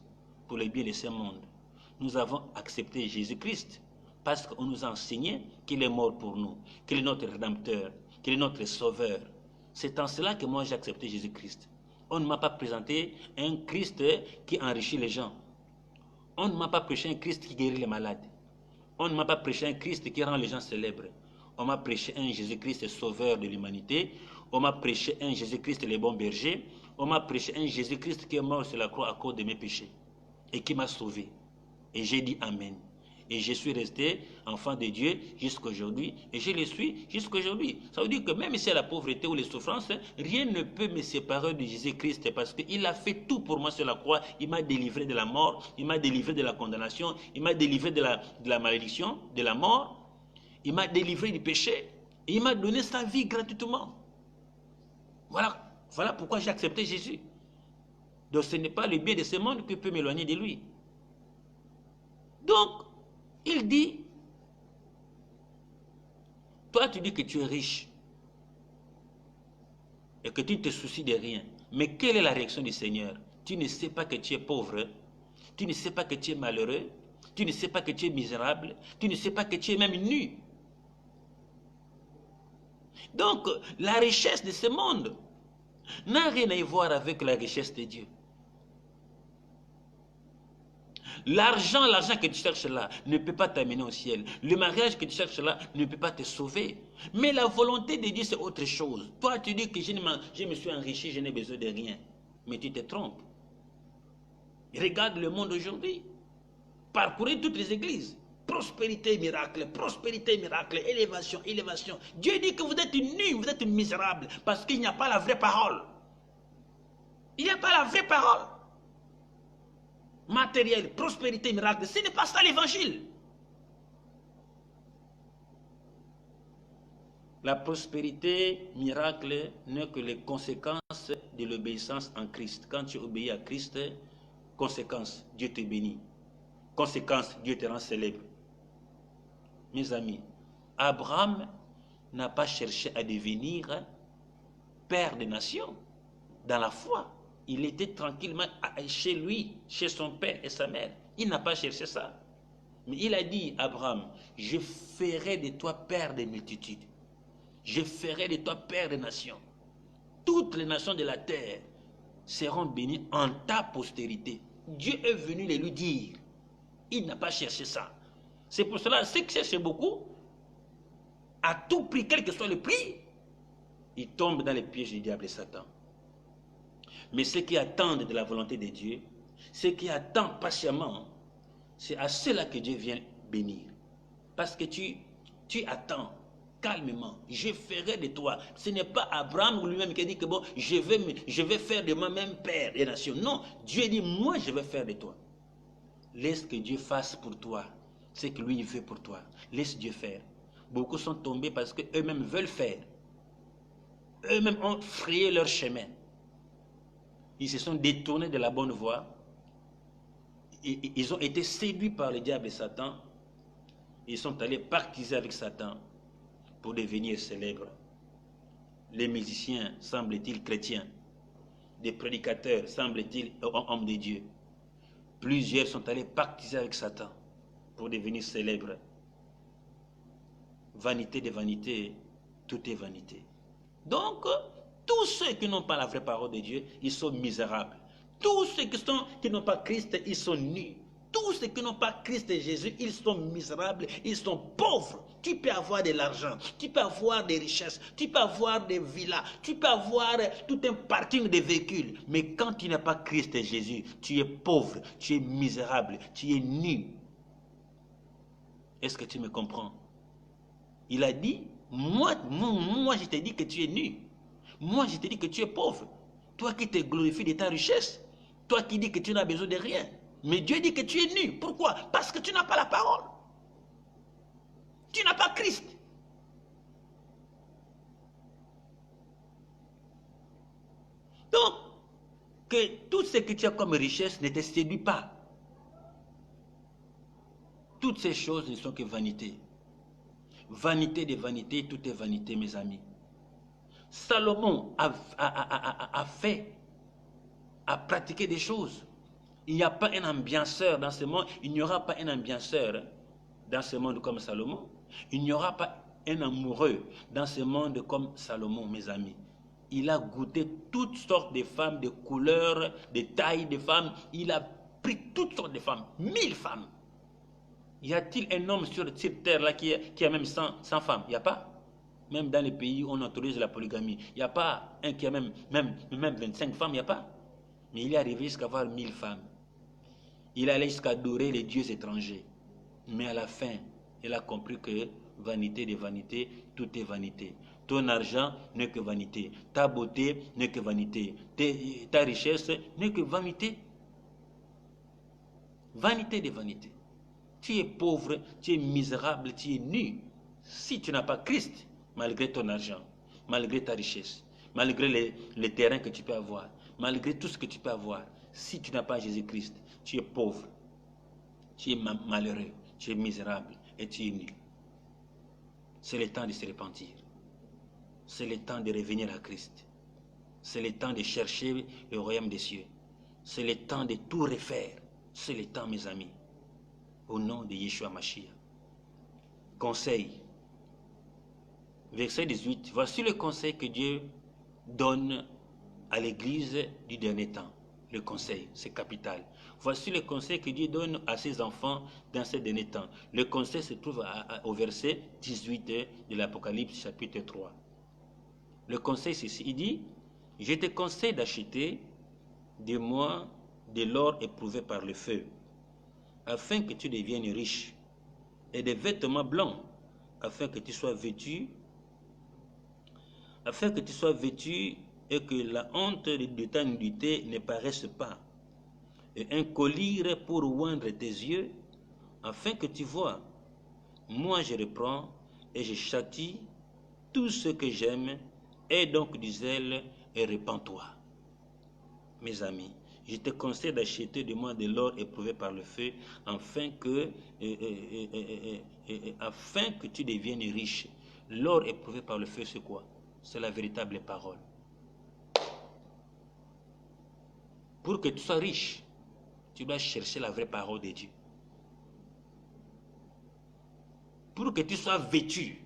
pour le bien de ce monde. Nous avons accepté Jésus-Christ parce qu'on nous a enseigné qu'il est mort pour nous, qu'il est notre Rédempteur, qu'il est notre Sauveur. C'est en cela que moi j'ai accepté Jésus-Christ. On ne m'a pas présenté un Christ qui enrichit les gens. On ne m'a pas prêché un Christ qui guérit les malades. On ne m'a pas prêché un Christ qui rend les gens célèbres. On m'a prêché un Jésus-Christ sauveur de l'humanité. On m'a prêché un Jésus-Christ le bon berger. On m'a prêché un Jésus-Christ qui est mort sur la croix à cause de mes péchés et qui m'a sauvé. Et j'ai dit Amen. Et je suis resté enfant de Dieu jusqu'à aujourd'hui. Et je le suis jusqu'à aujourd'hui. Ça veut dire que même si c'est la pauvreté ou les souffrances, rien ne peut me séparer de Jésus-Christ parce qu'il a fait tout pour moi sur la croix. Il m'a délivré de la mort. Il m'a délivré de la condamnation. Il m'a délivré de la malédiction, de la mort. Il m'a délivré du péché. Et il m'a donné sa vie gratuitement. Voilà pourquoi j'ai accepté Jésus. Donc ce n'est pas le bien de ce monde qui peut m'éloigner de lui. Donc, il dit, toi tu dis que tu es riche et que tu ne te soucies de rien. Mais quelle est la réaction du Seigneur? Tu ne sais pas que tu es pauvre, tu ne sais pas que tu es malheureux, tu ne sais pas que tu es misérable, tu ne sais pas que tu es même nu. Donc, la richesse de ce monde n'a rien à y voir avec la richesse de Dieu. L'argent que tu cherches là ne peut pas t'amener au ciel. Le mariage que tu cherches là ne peut pas te sauver. Mais la volonté de Dieu, c'est autre chose. Toi, tu dis que je me suis enrichi, je n'ai besoin de rien. Mais tu te trompes. Regarde le monde aujourd'hui. Parcourez toutes les églises. Prospérité, miracle, élévation, élévation. Dieu dit que vous êtes nus, vous êtes misérables, parce qu'il n'y a pas la vraie parole. Il n'y a pas la vraie parole. Matériel, prospérité, miracle, ce n'est pas ça l'évangile. La prospérité, miracle, n'est que les conséquences de l'obéissance en Christ. Quand tu obéis à Christ, conséquence, Dieu te bénit. Conséquence, Dieu te rend célèbre. Mes amis, Abraham n'a pas cherché à devenir père des nations dans la foi. Il était tranquillement chez lui, chez son père et sa mère. Il n'a pas cherché ça. Mais il a dit, Abraham, je ferai de toi père des multitudes. Je ferai de toi père des nations. Toutes les nations de la terre seront bénies en ta postérité. Dieu est venu les lui dire. Il n'a pas cherché ça. C'est pour cela, ceux qui cherchent beaucoup, à tout prix, quel que soit le prix, ils tombent dans les pièges du diable et Satan. Mais ceux qui attendent de la volonté de Dieu, ceux qui attendent patiemment, c'est à ceux-là que Dieu vient bénir. Parce que tu attends calmement, je ferai de toi. Ce n'est pas Abraham lui-même qui dit que bon, je vais faire de moi-même père des nations. Non, Dieu dit, moi je vais faire de toi. Laisse que Dieu fasse pour toi ce que lui il veut pour toi. Laisse Dieu faire. Beaucoup sont tombés parce qu'eux-mêmes veulent faire. Eux-mêmes ont frayé leur chemin. Ils se sont détournés de la bonne voie. Ils ont été séduits par le diable et Satan. Ils sont allés pactiser avec Satan pour devenir célèbres. Les musiciens, semble-t-il, chrétiens. Des prédicateurs, semble-t-il, hommes de Dieu. Plusieurs sont allés pactiser avec Satan pour devenir célèbres. Vanité de vanité, tout est vanité. Donc, tous ceux qui n'ont pas la vraie parole de Dieu, ils sont misérables. Tous ceux qui n'ont pas Christ, ils sont nus. Tous ceux qui n'ont pas Christ et Jésus, ils sont misérables, ils sont pauvres. Tu peux avoir de l'argent, tu peux avoir des richesses, tu peux avoir des villas, tu peux avoir tout un parking de véhicules. Mais quand tu n'as pas Christ et Jésus, tu es pauvre, tu es misérable, tu es nu. Est-ce que tu me comprends? Il a dit, moi je t'ai dit que tu es nu. Moi je t'ai dit que tu es pauvre. Toi qui te glorifies de ta richesse. Toi qui dis que tu n'as besoin de rien. Mais Dieu dit que tu es nu. Pourquoi? Parce que tu n'as pas la parole. Tu n'as pas Christ. Donc, que tout ce que tu as comme richesse ne te séduit pas. Toutes ces choses ne sont que vanité. Vanité de vanité, tout est vanité, mes amis. Salomon a pratiqué des choses. Il n'y a pas un ambianceur dans ce monde, il n'y aura pas un ambianceur dans ce monde comme Salomon. Il n'y aura pas un amoureux dans ce monde comme Salomon, mes amis. Il a goûté toutes sortes de femmes, de couleurs, de tailles de femmes. Il a pris toutes sortes de femmes, 1000 femmes. Y a-t-il un homme sur cette terre-là qui a même 100 femmes? Il n'y a pas. Même dans les pays où on autorise la polygamie, il n'y a pas un qui a même 25 femmes, il n'y a pas. Mais il est arrivé jusqu'à avoir 1000 femmes. Il allait jusqu'à adorer les dieux étrangers. Mais à la fin, il a compris que vanité de vanité, tout est vanité. Ton argent n'est que vanité. Ta beauté n'est que vanité. Ta richesse n'est que vanité. Vanité de vanité. Tu es pauvre, tu es misérable, tu es nu. Si tu n'as pas Christ, malgré ton argent, malgré ta richesse, malgré les terrains que tu peux avoir, malgré tout ce que tu peux avoir, si tu n'as pas Jésus-Christ, tu es pauvre, tu es malheureux, tu es misérable et tu es nu. C'est le temps de se repentir. C'est le temps de revenir à Christ. C'est le temps de chercher le royaume des cieux. C'est le temps de tout refaire. C'est le temps, mes amis. Au nom de Yeshua Mashiach. Conseil. Verset 18. Voici le conseil que Dieu donne à l'église du dernier temps. Le conseil, c'est capital. Voici le conseil que Dieu donne à ses enfants dans ces derniers temps. Le conseil se trouve au verset 18 de l'Apocalypse chapitre 3. Le conseil, c'est ici. Il dit, je te conseille d'acheter de moi de l'or éprouvé par le feu, afin que tu deviennes riche, et des vêtements blancs, afin que tu sois vêtu, et que la honte de ta nudité ne paraisse pas, et un collier pour oindre tes yeux, afin que tu vois. Moi je reprends et je châtie tout ce que j'aime, aie donc du zèle et répands-toi. Mes amis, je te conseille d'acheter de moi de l'or éprouvé par le feu, afin que tu deviennes riche. L'or éprouvé par le feu, c'est quoi? C'est la véritable parole. Pour que tu sois riche, tu dois chercher la vraie parole de Dieu. Pour que tu sois vêtu,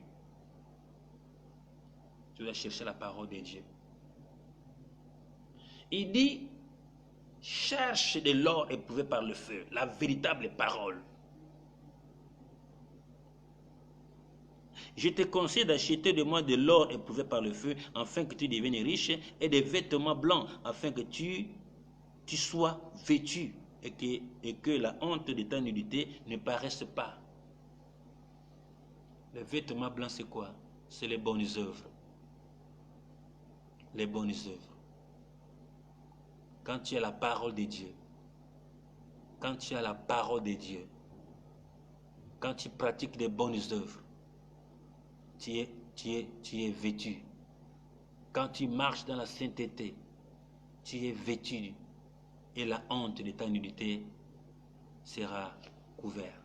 tu dois chercher la parole de Dieu. Il dit, cherche de l'or éprouvé par le feu, la véritable parole. Je te conseille d'acheter de moi de l'or éprouvé par le feu, afin que tu deviennes riche, et des vêtements blancs, afin que tu sois vêtu, et que la honte de ta nudité ne paraisse pas. Les vêtements blancs, c'est quoi? C'est les bonnes œuvres. Les bonnes œuvres. Quand tu as la parole de Dieu, quand tu as la parole de Dieu, quand tu pratiques les bonnes œuvres, tu es vêtu. Quand tu marches dans la sainteté, tu es vêtu, et la honte de ta nudité sera couverte.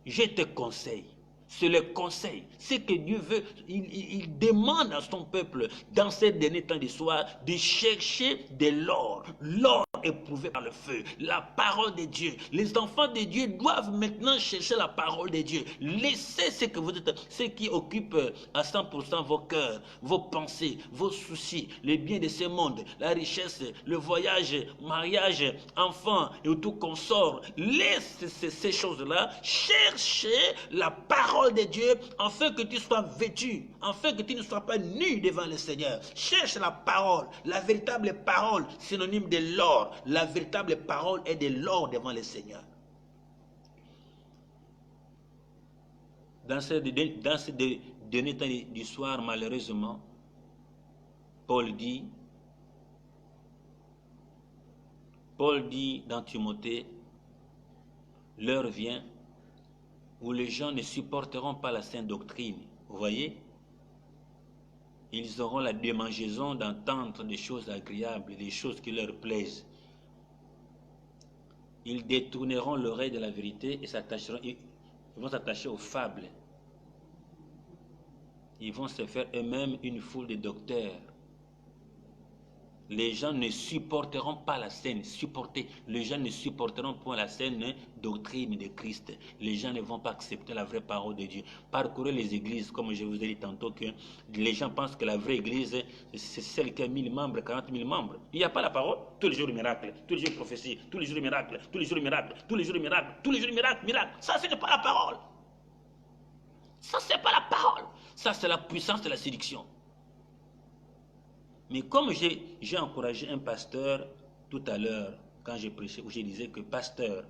Je te conseille, c'est le conseil, c'est que Dieu veut, il demande à son peuple dans ces derniers temps d'histoire de chercher de l'or, l'or éprouvé par le feu, la parole de Dieu. Les enfants de Dieu doivent maintenant chercher la parole de Dieu. Laissez ce que vous êtes, ce qui occupe à 100% vos cœurs, vos pensées, vos soucis, les biens de ce monde, la richesse, le voyage, mariage, enfants et tout consort. Laisse ces choses-là, cherchez la parole de Dieu afin que tu sois vêtu, afin que tu ne sois pas nu devant le Seigneur. Cherche la parole, la véritable parole, synonyme de l'or. La véritable parole est de l'or devant le Seigneur. Dans ce dernier temps du soir, malheureusement, Paul dit dans Timothée, l'heure vient où les gens ne supporteront pas la sainte doctrine. Vous voyez? Ils auront la démangeaison d'entendre des choses agréables, des choses qui leur plaisent. Ils détourneront l'oreille de la vérité et ils vont s'attacher aux fables. Ils vont se faire eux-mêmes une foule de docteurs. Les gens ne supporteront pas la saine, les gens ne supporteront pas la saine doctrine de Christ. Les gens ne vont pas accepter la vraie parole de Dieu. Parcourez les églises, comme je vous ai dit tantôt, que les gens pensent que la vraie église, c'est celle qui a 1000 membres, 40 000 membres. Il n'y a pas la parole. Tous les jours, miracle, tous les jours, prophétie, tous les jours, miracle, tous les jours, miracle, tous les jours, miracle, tous les jours, miracle, miracle. Ça, ce n'est pas la parole. Ça, ce n'est pas la parole. Ça, c'est la puissance de la séduction. Mais comme j'ai encouragé un pasteur tout à l'heure, quand j'ai prêché, où je disais que pasteur,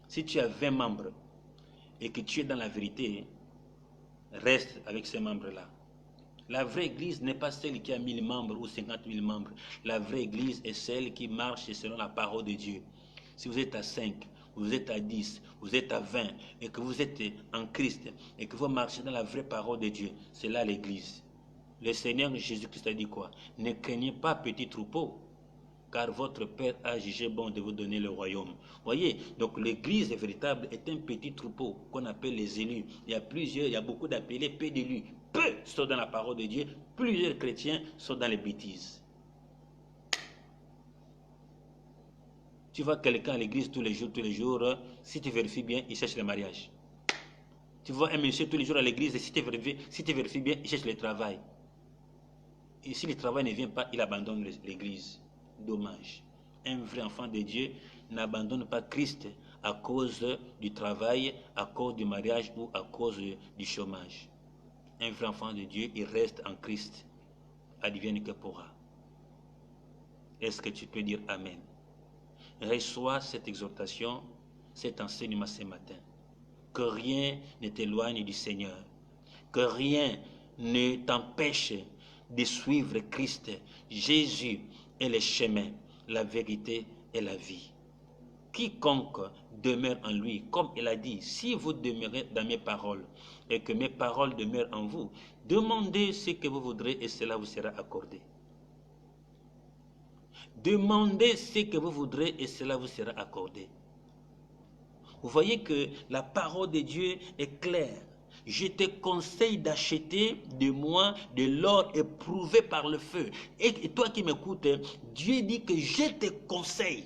si tu as 20 membres et que tu es dans la vérité, reste avec ces membres-là. La vraie église n'est pas celle qui a 1000 membres ou 50 000 membres. La vraie église est celle qui marche selon la parole de Dieu. Si vous êtes à 5, vous êtes à 10, vous êtes à 20, et que vous êtes en Christ, et que vous marchez dans la vraie parole de Dieu, c'est là l'église. Le Seigneur Jésus-Christ a dit quoi? Ne craignez pas, petit troupeau, car votre Père a jugé bon de vous donner le royaume. Voyez, donc l'église véritable est un petit troupeau qu'on appelle les élus. Il y a beaucoup d'appelés, peu d'élus. Peu sont dans la parole de Dieu, plusieurs chrétiens sont dans les bêtises. Tu vois quelqu'un à l'église tous les jours, si tu vérifies bien, il cherche le mariage. Tu vois un monsieur tous les jours à l'église, si tu vérifies bien, il cherche le travail. Et si le travail ne vient pas, il abandonne l'église. dommage. Un vrai enfant de Dieu n'abandonne pas Christ à cause du travail, à cause du mariage ou à cause du chômage. Un vrai enfant de Dieu, il reste en Christ, advienne que pourra. Est-ce que tu peux dire Amen? Reçois cette exhortation, cet enseignement ce matin. Que rien ne t'éloigne du Seigneur. Que rien ne t'empêche de suivre Christ. Jésus est le chemin, la vérité et la vie. Quiconque demeure en lui, comme il a dit, si vous demeurez dans mes paroles et que mes paroles demeurent en vous, demandez ce que vous voudrez et cela vous sera accordé. Demandez ce que vous voudrez et cela vous sera accordé. Vous voyez que la parole de Dieu est claire. Je te conseille d'acheter de moi de l'or éprouvé par le feu. Et toi qui m'écoutes, Dieu dit que je te conseille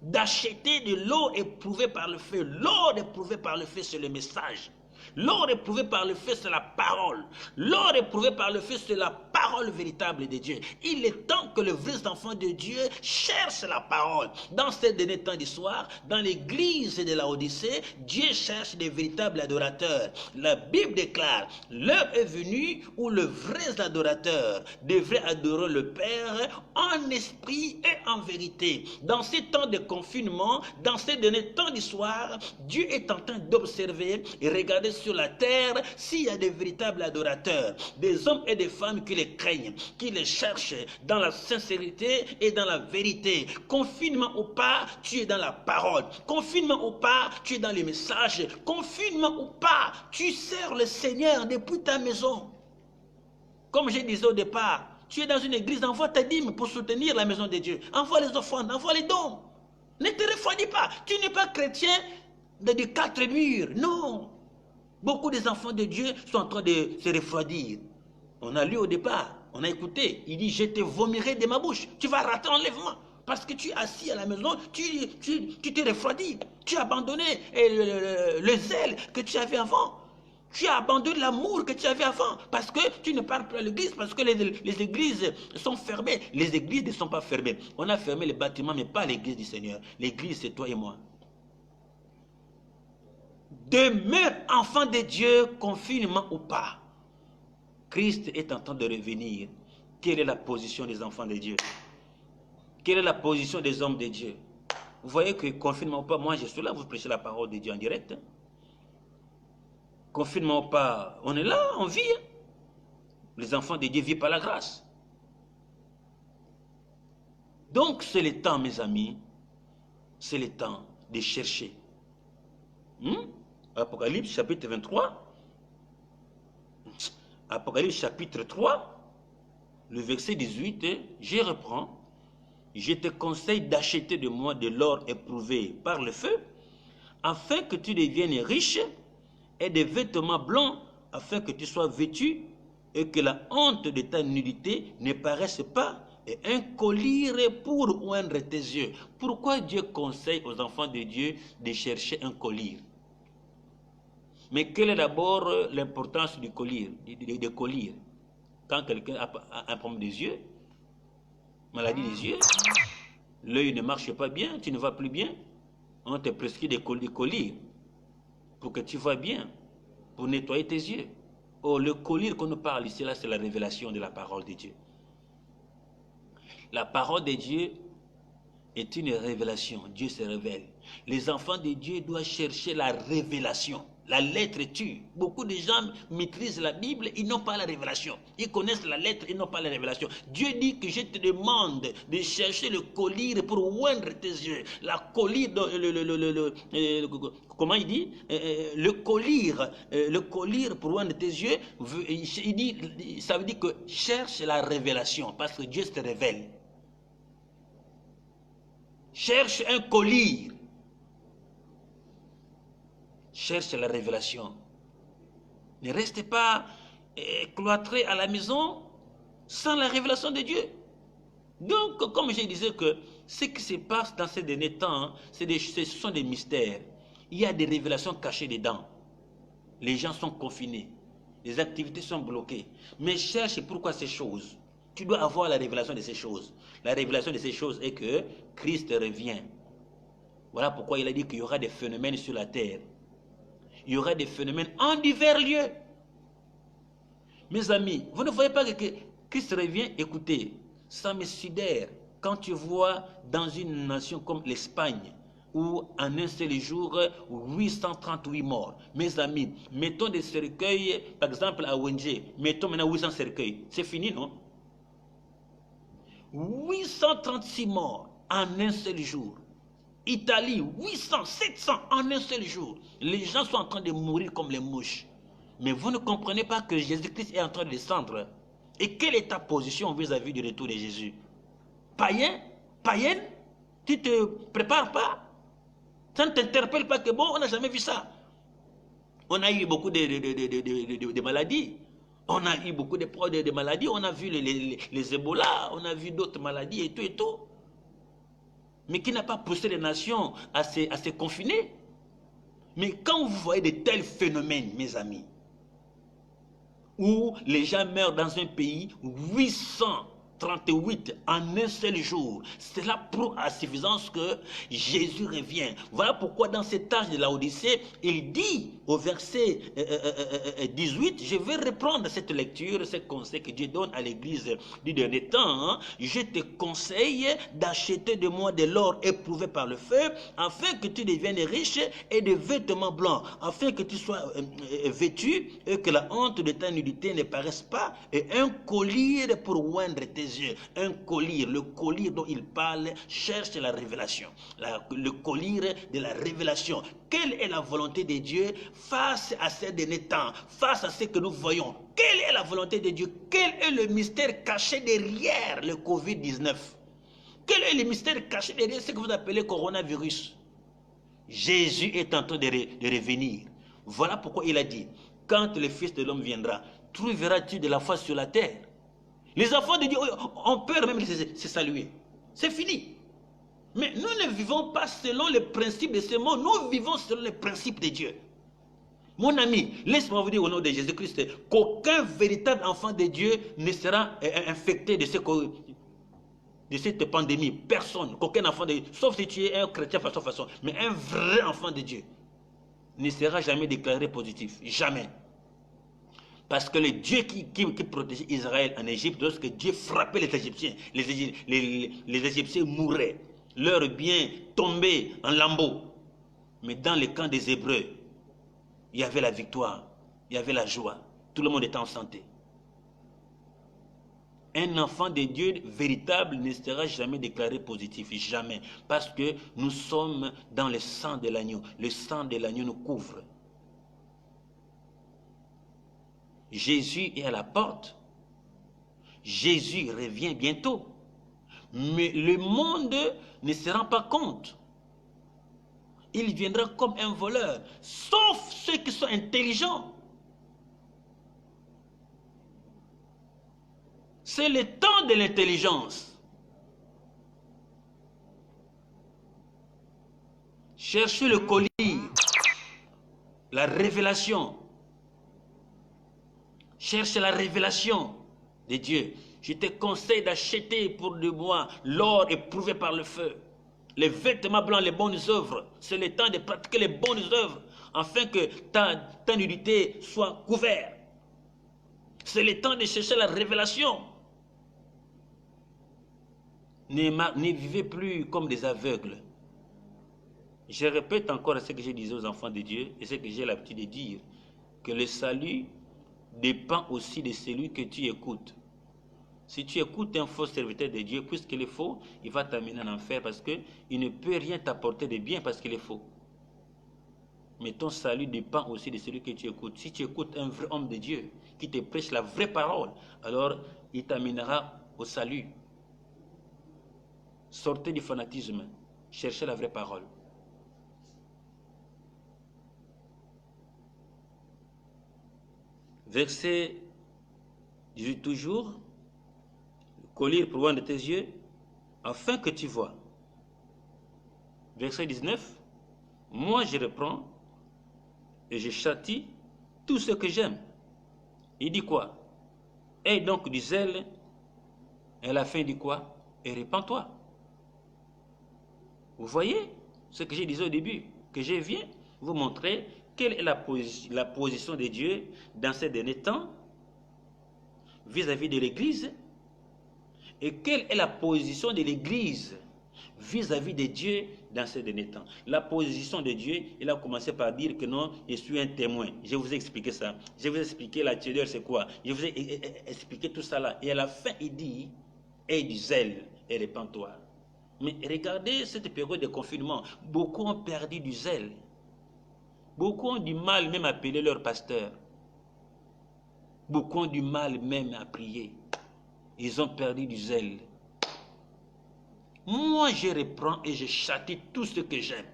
d'acheter de l'or éprouvé par le feu. L'or éprouvé par le feu, c'est le message. L'or éprouvé par le feu, c'est la parole. L'or éprouvé par le feu, c'est la parole véritable de Dieu. Il est temps que les vrais enfants de Dieu cherchent la parole. Dans ces derniers temps d'histoire, dans l'église de la Odyssée, Dieu cherche des véritables adorateurs. La Bible déclare, l'heure est venue où les vrais adorateurs devraient adorer le Père en esprit et en vérité. Dans ces temps de confinement, dans ces derniers temps d'histoire, Dieu est en train d'observer et regarder sur la terre s'il y a des véritables adorateurs, des hommes et des femmes qui les craignent, qui les cherchent dans la sincérité et dans la vérité. Confinement ou pas, tu es dans la parole. Confinement ou pas, tu es dans les messages. Confinement ou pas, tu sers le Seigneur depuis ta maison. Comme je disais au départ, tu es dans une église, envoie ta dîme pour soutenir la maison de Dieu. Envoie les offrandes, envoie les dons. Ne te refroidis pas. Tu n'es pas chrétien de 4 murs. Non. Beaucoup des enfants de Dieu sont en train de se refroidir. On a lu au départ, on a écouté. Il dit, je te vomirai de ma bouche. Tu vas rater l'enlèvement. Parce que tu es assis à la maison, tu t'es refroidi. Tu as abandonné le zèle que tu avais avant. Tu as abandonné l'amour que tu avais avant. Parce que tu ne parles plus à l'église. Parce que les églises sont fermées. Les églises ne sont pas fermées. On a fermé les bâtiments, mais pas l'église du Seigneur. L'église, c'est toi et moi. Demeure enfant de Dieu, confinement ou pas. Christ est en train de revenir. Quelle est la position des enfants de Dieu? Quelle est la position des hommes de Dieu? Vous voyez que confinement ou pas, moi je suis là, vous prêchez la parole de Dieu en direct. Confinement ou pas, on est là, on vit. Les enfants de Dieu vivent par la grâce. Donc c'est le temps, mes amis, c'est le temps de chercher. Apocalypse chapitre 23. Apocalypse chapitre 3, le verset 18, je reprends. Je te conseille d'acheter de moi de l'or éprouvé par le feu, afin que tu deviennes riche, et des vêtements blancs, afin que tu sois vêtu, et que la honte de ta nudité ne paraisse pas, et un collier pour oindre tes yeux. Pourquoi Dieu conseille aux enfants de Dieu de chercher un collier? Mais quelle est d'abord l'importance du collier, des colliers? Quand quelqu'un a un problème des yeux, maladie des yeux, l'œil ne marche pas bien, tu ne vas plus bien, on te prescrit des colliers pour que tu vois bien, pour nettoyer tes yeux. Oh, le collier qu'on nous parle ici, là, c'est la révélation de la parole de Dieu. La parole de Dieu est une révélation. Dieu se révèle. Les enfants de Dieu doivent chercher la révélation. La lettre tue. Beaucoup de gens maîtrisent la Bible, ils n'ont pas la révélation. Ils connaissent la lettre, ils n'ont pas la révélation. Dieu dit que je te demande de chercher le collier pour oindre tes yeux. La collier, comment il dit? Le collier pour oindre tes yeux, il dit, ça veut dire que cherche la révélation, parce que Dieu se révèle. Cherche un collier. Cherche la révélation. Ne restez pas cloîtrés à la maison sans la révélation de Dieu. Donc, comme je disais que ce qui se passe dans ces derniers temps, ce sont des mystères. Il y a des révélations cachées dedans. Les gens sont confinés. Les activités sont bloquées. Mais cherche pourquoi ces choses. Tu dois avoir la révélation de ces choses. La révélation de ces choses est que Christ revient. Voilà pourquoi il a dit qu'il y aura des phénomènes sur la terre. Il y aura des phénomènes en divers lieux. Mes amis, vous ne voyez pas que Christ revient? Écoutez, ça me sidère quand tu vois dans une nation comme l'Espagne, où en un seul jour, 838 morts. Mes amis, mettons des cercueils, par exemple à Wenje, mettons maintenant 800 cercueils. C'est fini, non? 836 morts en un seul jour. Italie, 800, 700 en un seul jour. Les gens sont en train de mourir comme les mouches. Mais vous ne comprenez pas que Jésus-Christ est en train de descendre. Et quelle est ta position vis-à-vis du retour de Jésus? Païen? Païenne? Tu ne te prépares pas? Ça ne t'interpelle pas que bon, on n'a jamais vu ça. On a eu beaucoup de maladies. On a eu beaucoup de maladies. On a vu les Ebola, on a vu d'autres maladies et tout et tout. Mais qui n'a pas poussé les nations à se confiner. Mais quand vous voyez de tels phénomènes, mes amis, où les gens meurent dans un pays, 838 en un seul jour, cela prouve à suffisance que Jésus revient. Voilà pourquoi dans cet âge de Laodicée, il dit au verset 18, je vais reprendre cette lecture, ce conseil que Dieu donne à l'église du dernier temps. Hein. Je te conseille d'acheter de moi de l'or éprouvé par le feu, afin que tu deviennes riche, et des vêtements blancs, afin que tu sois vêtu et que la honte de ta nudité ne paraisse pas, et un collier pour oindre tes yeux. Un collier, le collier dont il parle, cherche la révélation. Le collier de la révélation. Quelle est la volonté de Dieu face à ces derniers temps, face à ce que nous voyons? Quelle est la volonté de Dieu? Quel est le mystère caché derrière le Covid-19? Quel est le mystère caché derrière ce que vous appelez coronavirus? Jésus est en train de revenir. Voilà pourquoi il a dit, quand le Fils de l'homme viendra, trouveras-tu de la foi sur la terre? Les enfants de Dieu ont peur même de se saluer. C'est fini. Mais nous ne vivons pas selon les principes de ce monde, nous vivons selon les principes de Dieu. Mon ami, laisse-moi vous dire au nom de Jésus-Christ qu'aucun véritable enfant de Dieu ne sera infecté de cette pandémie. Personne, qu'aucun enfant de Dieu, sauf si tu es un chrétien façon, mais un vrai enfant de Dieu ne sera jamais déclaré positif. Jamais. Parce que le Dieu qui protégeait Israël en Égypte, lorsque Dieu frappait les Égyptiens, les Égyptiens mouraient. Leurs biens tombaient en lambeaux. Mais dans le camp des Hébreux, il y avait la victoire, il y avait la joie. Tout le monde était en santé. Un enfant de Dieu véritable ne sera jamais déclaré positif, jamais. Parce que nous sommes dans le sang de l'agneau. Le sang de l'agneau nous couvre. Jésus est à la porte. Jésus revient bientôt. Mais le monde ne se rend pas compte. Il viendra comme un voleur, sauf ceux qui sont intelligents. C'est le temps de l'intelligence. Cherchez le collier, la révélation. Cherche la révélation de Dieu. Je te conseille d'acheter pour de moi l'or éprouvé par le feu. Les vêtements blancs, les bonnes œuvres. C'est le temps de pratiquer les bonnes œuvres afin que ta nudité soit couverte. C'est le temps de chercher la révélation. Ne vivez plus comme des aveugles. Je répète encore ce que je disais aux enfants de Dieu et ce que j'ai l'habitude de dire, que le salut dépend aussi de celui que tu écoutes. Si tu écoutes un faux serviteur de Dieu, puisqu'il est faux, il va t'amener en enfer parce qu'il ne peut rien t'apporter de bien parce qu'il est faux. Mais ton salut dépend aussi de celui que tu écoutes. Si tu écoutes un vrai homme de Dieu qui te prêche la vraie parole, alors il t'amènera au salut. Sortez du fanatisme, cherchez la vraie parole. Verset 18 toujours, collier pour oindre tes yeux, afin que tu vois. Verset 19, moi je reprends et je châtie tout ce que j'aime. Il dit quoi? Aie donc du zèle Et à la fin, il dit quoi? Et répands-toi. Vous voyez ce que j'ai dit au début, que je viens vous montrer quelle est la position de Dieu dans ces derniers temps vis-à-vis de l'Église et quelle est la position de l'Église vis-à-vis de Dieu dans ces derniers temps. La position de Dieu, il a commencé par dire que non, je suis un témoin. Je vous ai expliqué ça. Je vous ai expliqué la tiédeur c'est quoi. Je vous ai expliqué tout ça là. Et à la fin, il dit, aie du zèle et répands-toi. Mais regardez cette période de confinement. Beaucoup ont perdu du zèle. Beaucoup ont du mal même à appeler leur pasteur. Beaucoup ont du mal même à prier. Ils ont perdu du zèle. Moi, je reprends et je châtie tout ce que j'aime.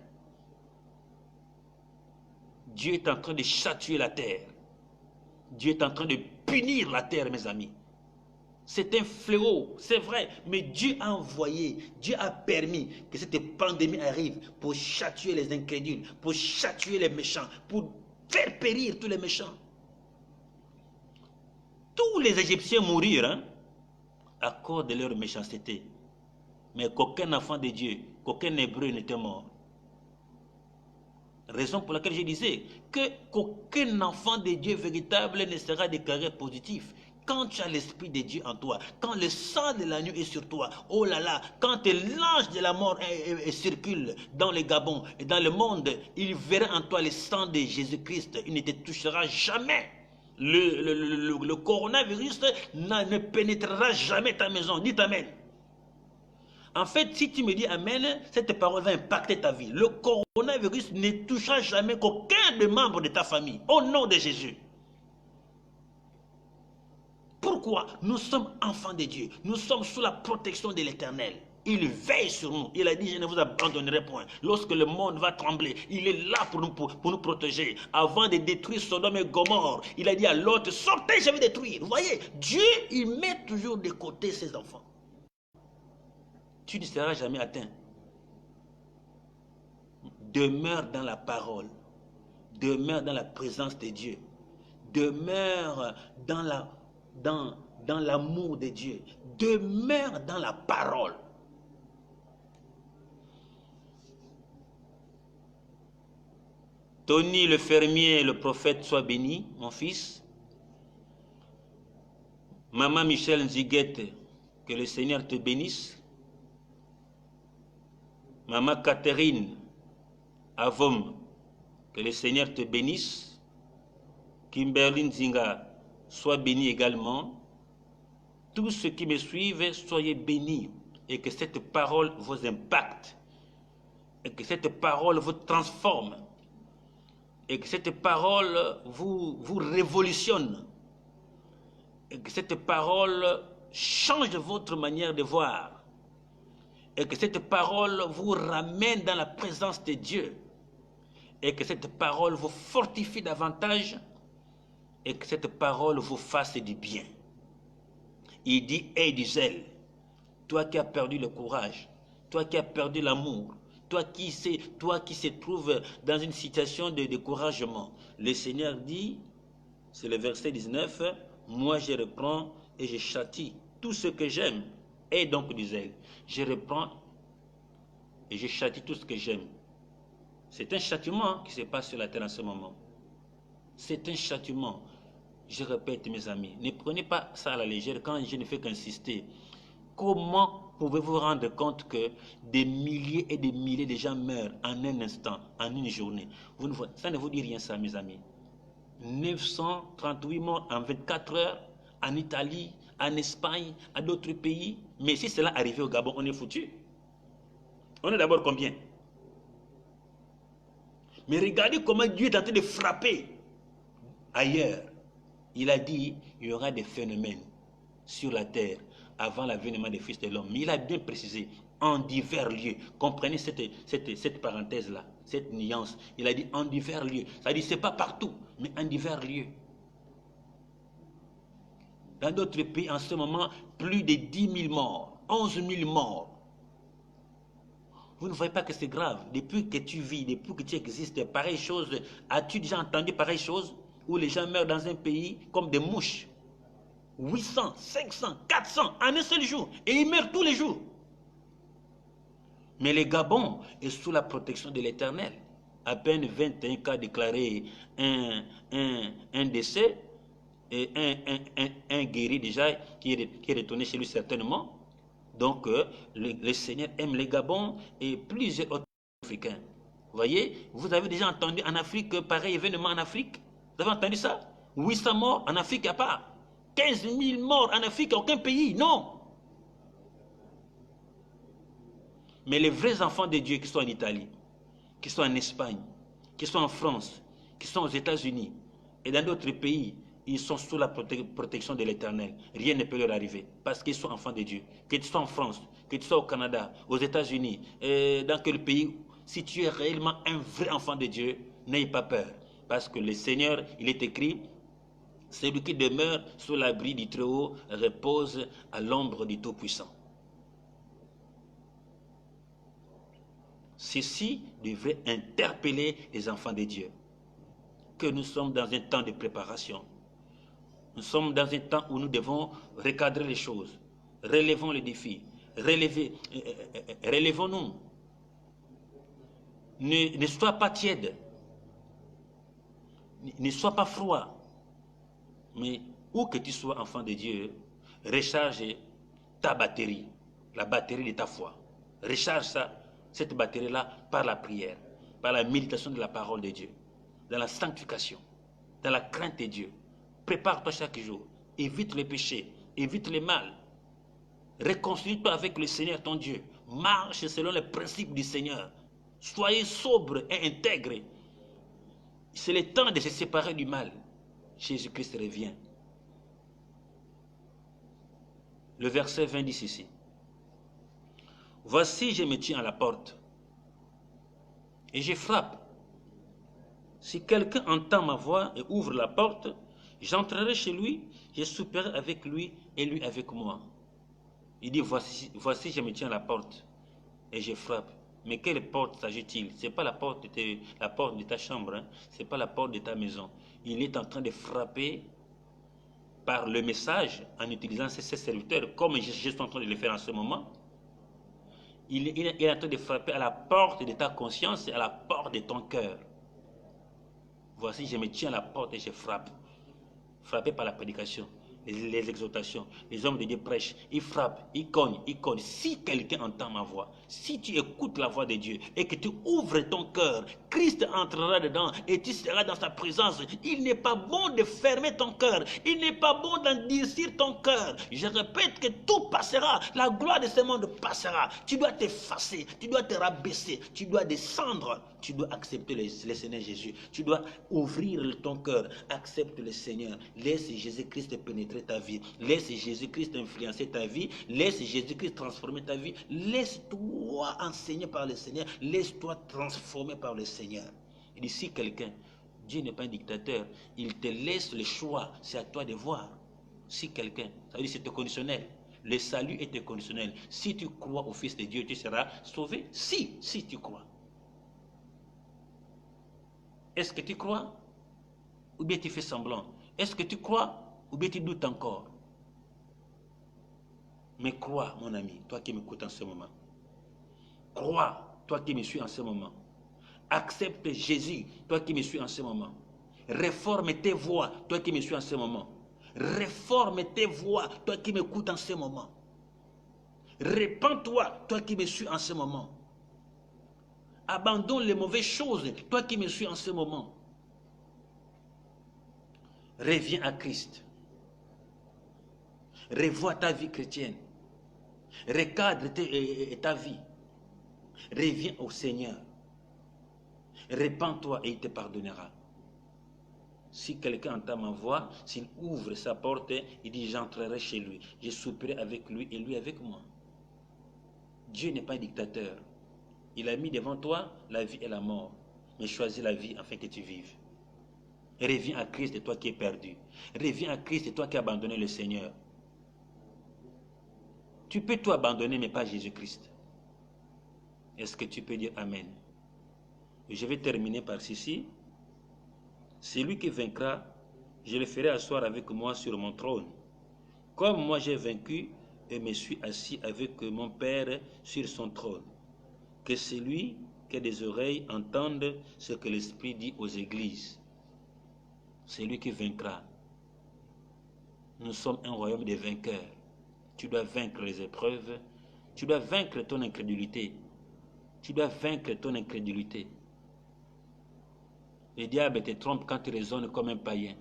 Dieu est en train de châtier la terre. Dieu est en train de punir la terre, mes amis. C'est un fléau, c'est vrai, mais Dieu a envoyé, Dieu a permis que cette pandémie arrive pour châtier les incrédules, pour châtier les méchants, pour faire périr tous les méchants. Tous les Égyptiens mourirent à cause de leur méchanceté. Mais qu'aucun enfant de Dieu, qu'aucun Hébreu n'était mort. Raison pour laquelle je disais qu'aucun enfant de Dieu véritable ne sera déclaré positif. Quand tu as l'Esprit de Dieu en toi, quand le sang de l'agneau est sur toi, oh là là, quand l'ange de la mort circule dans les Gabons et dans le monde, il verra en toi le sang de Jésus-Christ. Il ne te touchera jamais. Le coronavirus ne pénétrera jamais ta maison. Dites Amen. En fait, si tu me dis Amen, cette parole va impacter ta vie. Le coronavirus ne touchera jamais qu'aucun des membres de ta famille. Au nom de Jésus. Pourquoi? Nous sommes enfants de Dieu. Nous sommes sous la protection de l'Éternel. Il veille sur nous. Il a dit, je ne vous abandonnerai point. Lorsque le monde va trembler, il est là pour nous protéger. Avant de détruire Sodome et Gomorrhe, il a dit à l'autre, sortez, je vais détruire. Vous voyez, Dieu, il met toujours de côté ses enfants. Tu ne seras jamais atteint. Demeure dans la parole. Demeure dans la présence de Dieu. Demeure dans l'amour de Dieu. Demeure dans la parole. Tony le fermier, le prophète, soit béni, mon fils. Maman Michel Nziguette, que le Seigneur te bénisse. Maman Catherine Avom, que le Seigneur te bénisse. Kimberly Nzinga, sois béni également. Tous ceux qui me suivent, soyez bénis. Et que cette parole vous impacte. Et que cette parole vous transforme. Et que cette parole vous révolutionne. Et que cette parole change votre manière de voir. Et que cette parole vous ramène dans la présence de Dieu. Et que cette parole vous fortifie davantage. Et que cette parole vous fasse du bien. Il dit, aie du zèle. Toi qui as perdu le courage. Toi qui as perdu l'amour. Toi qui se trouves dans une situation de découragement. Le Seigneur dit, c'est le verset 19, moi je reprends et je châtie tout ce que j'aime. Et donc du zèle. Je reprends et je châtie tout ce que j'aime. C'est un châtiment qui se passe sur la terre en ce moment. C'est un châtiment. Je répète mes amis, ne prenez pas ça à la légère quand je ne fais qu'insister. Comment pouvez-vous vous rendre compte que des milliers et des milliers de gens meurent en un instant, en une journée? Ça ne vous dit rien ça mes amis. 938 morts en 24 heures en Italie, en Espagne, à d'autres pays. Mais si cela arrivait au Gabon, on est foutu. On est d'abord combien? Mais regardez comment Dieu est en train de frapper ailleurs. Il a dit, il y aura des phénomènes sur la terre avant l'avènement des fils de l'homme. Mais il a bien précisé, en divers lieux. Comprenez cette parenthèse-là, cette nuance. Il a dit en divers lieux. Ça dit, ce n'est pas partout, mais en divers lieux. Dans d'autres pays, en ce moment, plus de 10 000 morts, 11 000 morts. Vous ne voyez pas que c'est grave. Depuis que tu vis, depuis que tu existes, pareille chose. As-tu déjà entendu pareille chose? Où les gens meurent dans un pays comme des mouches. 800, 500, 400 en un seul jour. Et ils meurent tous les jours. Mais le Gabon est sous la protection de l'Éternel. À peine 21 cas déclarés, un décès et un guéri déjà qui est retourné chez lui certainement. Donc le Seigneur aime les Gabon et plusieurs autres Africains. Vous voyez, vous avez déjà entendu en Afrique pareil événement en Afrique? Vous avez entendu ça? 800 morts en Afrique, il n'y a pas. 15 000 morts en Afrique, aucun pays, non. Mais les vrais enfants de Dieu qui sont en Italie, qui sont en Espagne, qui sont en France, qui sont aux États-Unis et dans d'autres pays, ils sont sous la protection de l'Éternel. Rien ne peut leur arriver parce qu'ils sont enfants de Dieu. Que tu sois en France, que tu sois au Canada, aux États-Unis, dans quel pays, si tu es réellement un vrai enfant de Dieu, n'aie pas peur. Parce que le Seigneur, il est écrit, celui qui demeure sous l'abri du Très-Haut repose à l'ombre du Tout-Puissant. Ceci devrait interpeller les enfants de Dieu. Que nous sommes dans un temps de préparation. Nous sommes dans un temps où nous devons recadrer les choses. Relevons les défis. Relevons-nous. Ne sois pas tiède. Ne sois pas froid. Mais où que tu sois, enfant de Dieu, recharge ta batterie. La batterie de ta foi. Recharge ça. Cette batterie-là par la prière, par la méditation de la parole de Dieu, dans la sanctification, dans la crainte de Dieu. Prépare-toi chaque jour, évite le péché, évite le mal. Réconcilie-toi avec le Seigneur ton Dieu. Marche selon les principes du Seigneur. Soyez sobre et intègre. C'est le temps de se séparer du mal. Jésus-Christ revient. Le verset 20 dit ceci. Voici, je me tiens à la porte et je frappe. Si quelqu'un entend ma voix et ouvre la porte, j'entrerai chez lui, je souperai avec lui et lui avec moi. Il dit, voici, je me tiens à la porte et je frappe. Mais quelle porte s'agit-il? Ce n'est pas la porte de ta chambre, hein? Ce n'est pas la porte de ta maison. Il est en train de frapper par le message en utilisant ses serviteurs, comme je suis en train de le faire en ce moment. Il est en train de frapper à la porte de ta conscience et à la porte de ton cœur. Voici, je me tiens à la porte et je frappe. Frappé par la prédication, les exhortations, les hommes de Dieu prêchent, ils frappent, ils cognent, ils cognent. Si quelqu'un entend ma voix, si tu écoutes la voix de Dieu et que tu ouvres ton cœur, Christ entrera dedans et tu seras dans sa présence. Il n'est pas bon de fermer ton cœur, il n'est pas bon d'endurcir ton cœur. Je répète que tout passera, la gloire de ce monde passera. Tu dois t'effacer, tu dois te rabaisser, tu dois descendre, tu dois accepter le Seigneur Jésus. Tu dois ouvrir ton cœur, accepte le Seigneur. Laisse Jésus-Christ pénétrer ta vie. Laisse Jésus-Christ influencer ta vie. Laisse Jésus-Christ transformer ta vie. Laisse-toi enseigner par le Seigneur. Laisse-toi transformer par le Seigneur. Il dit, si quelqu'un, Dieu n'est pas un dictateur, il te laisse le choix. C'est à toi de voir. Si quelqu'un, ça veut dire c'est conditionnel. Le salut est conditionnel. Si tu crois au Fils de Dieu, tu seras sauvé. Si tu crois. Est-ce que tu crois ou bien tu fais semblant? Est-ce que tu crois ou bien tu doutes encore? Mais crois, mon ami, toi qui m'écoutes en ce moment. Crois, toi qui me suis en ce moment. Accepte Jésus, toi qui me suis en ce moment. Réforme tes voies, toi qui me suis en ce moment. Réforme tes voies, toi qui m'écoutes en ce moment. Répands-toi, toi qui me suis en ce moment. Abandonne les mauvaises choses, toi qui me suis en ce moment. Reviens à Christ. Revois ta vie chrétienne. Recadre ta vie. Reviens au Seigneur. Répands-toi et il te pardonnera. Si quelqu'un entend ma voix, s'il ouvre sa porte, il dit, j'entrerai chez lui. Je souperai avec lui et lui avec moi. Dieu n'est pas un dictateur. Il a mis devant toi la vie et la mort. Mais choisis la vie afin que tu vives. Reviens à Christ et toi qui es perdu. Reviens à Christ et toi qui as abandonné le Seigneur. Tu peux tout abandonner, mais pas Jésus-Christ. Est-ce que tu peux dire Amen? Et je vais terminer par ceci. Celui qui vaincra, je le ferai asseoir avec moi sur mon trône, comme moi j'ai vaincu et me suis assis avec mon Père sur son trône. Que celui qui a des oreilles entende ce que l'Esprit dit aux églises. C'est lui qui vaincra. Nous sommes un royaume de vainqueurs. Tu dois vaincre les épreuves. Tu dois vaincre ton incrédulité. Tu dois vaincre ton incrédulité. Le diable te trompe quand tu raisonnes comme un païen.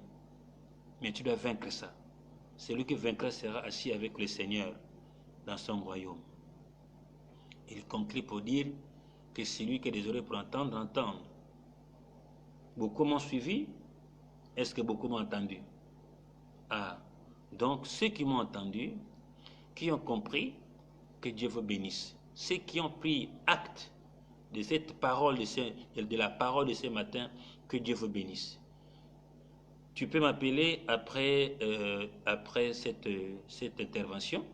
Mais tu dois vaincre ça. Celui qui vaincra sera assis avec le Seigneur dans son royaume. Il conclut pour dire que celui qui a des oreilles pour entendre, entende. Beaucoup m'ont suivi. Est-ce que beaucoup m'ont entendu? Ah, donc ceux qui m'ont entendu, qui ont compris, que Dieu vous bénisse. Ceux qui ont pris acte de cette parole, de la parole de ce matin, que Dieu vous bénisse. Tu peux m'appeler après cette intervention.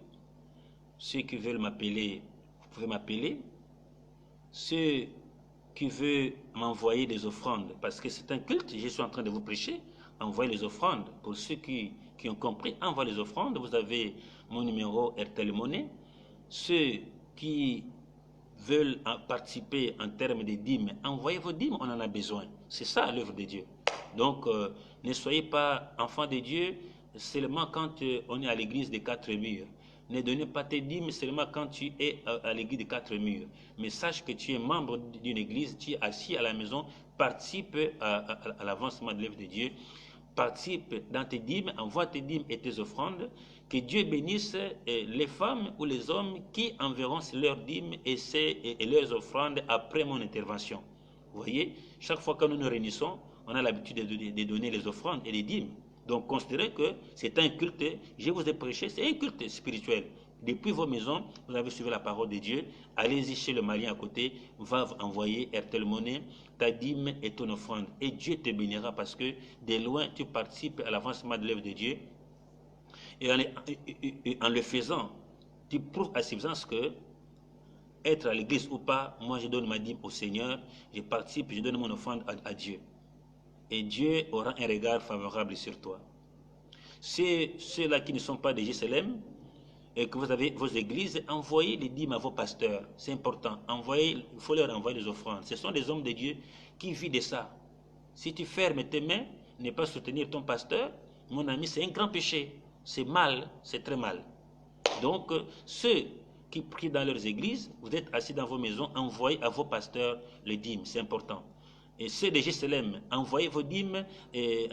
Ceux qui veulent m'appeler, vous pouvez m'appeler. Ceux qui veulent m'envoyer des offrandes, parce que c'est un culte, je suis en train de vous prêcher, envoyez les offrandes. Pour ceux qui ont compris, envoyez les offrandes. Vous avez mon numéro RTL Monnaie. Ceux qui veulent participer en termes de dîmes, envoyez vos dîmes, on en a besoin. C'est ça l'œuvre de Dieu. Donc, ne soyez pas enfants de Dieu seulement quand on est à l'église des 4 murs. Ne donnez pas tes dîmes seulement quand tu es à l'église des 4 murs. Mais sache que tu es membre d'une église, tu es assis à la maison, participe à l'avancement de l'œuvre de Dieu. Participe dans tes dîmes, envoie tes dîmes et tes offrandes. Que Dieu bénisse les femmes ou les hommes qui enverront leurs dîmes et leurs offrandes après mon intervention. Vous voyez, chaque fois que nous nous réunissons, on a l'habitude de donner les offrandes et les dîmes. Donc considérez que c'est un culte, je vous ai prêché, c'est un culte spirituel. Depuis vos maisons, vous avez suivi la parole de Dieu. Allez-y chez le Malien à côté, va envoyer RTL Monnaie, ta dîme et ton offrande. Et Dieu te bénira parce que de loin, tu participes à l'avancement de l'œuvre de Dieu. Et en le faisant, tu prouves à suffisance que être à l'église ou pas, moi je donne ma dîme au Seigneur, je participe, je donne mon offrande à Dieu. Et Dieu aura un regard favorable sur toi. Ceux-là qui ne sont pas des GSLM et que vous avez vos églises, envoyez les dîmes à vos pasteurs. C'est important. Il faut leur envoyer les offrandes. Ce sont des hommes de Dieu qui vivent de ça. Si tu fermes tes mains, ne pas soutenir ton pasteur, mon ami, c'est un grand péché. C'est mal, c'est très mal. Donc, ceux qui prient dans leurs églises, vous êtes assis dans vos maisons, envoyez à vos pasteurs les dîmes. C'est important. Et ceux de GSLM, envoyez vos dîmes et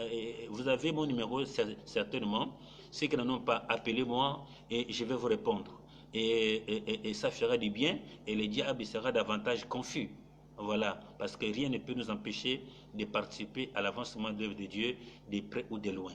vous avez mon numéro certainement. Ceux qui n'en ont pas, appelez-moi et je vais vous répondre. Et ça fera du bien et le diable sera davantage confus. Voilà, parce que rien ne peut nous empêcher de participer à l'avancement de l'œuvre de Dieu, de près ou de loin.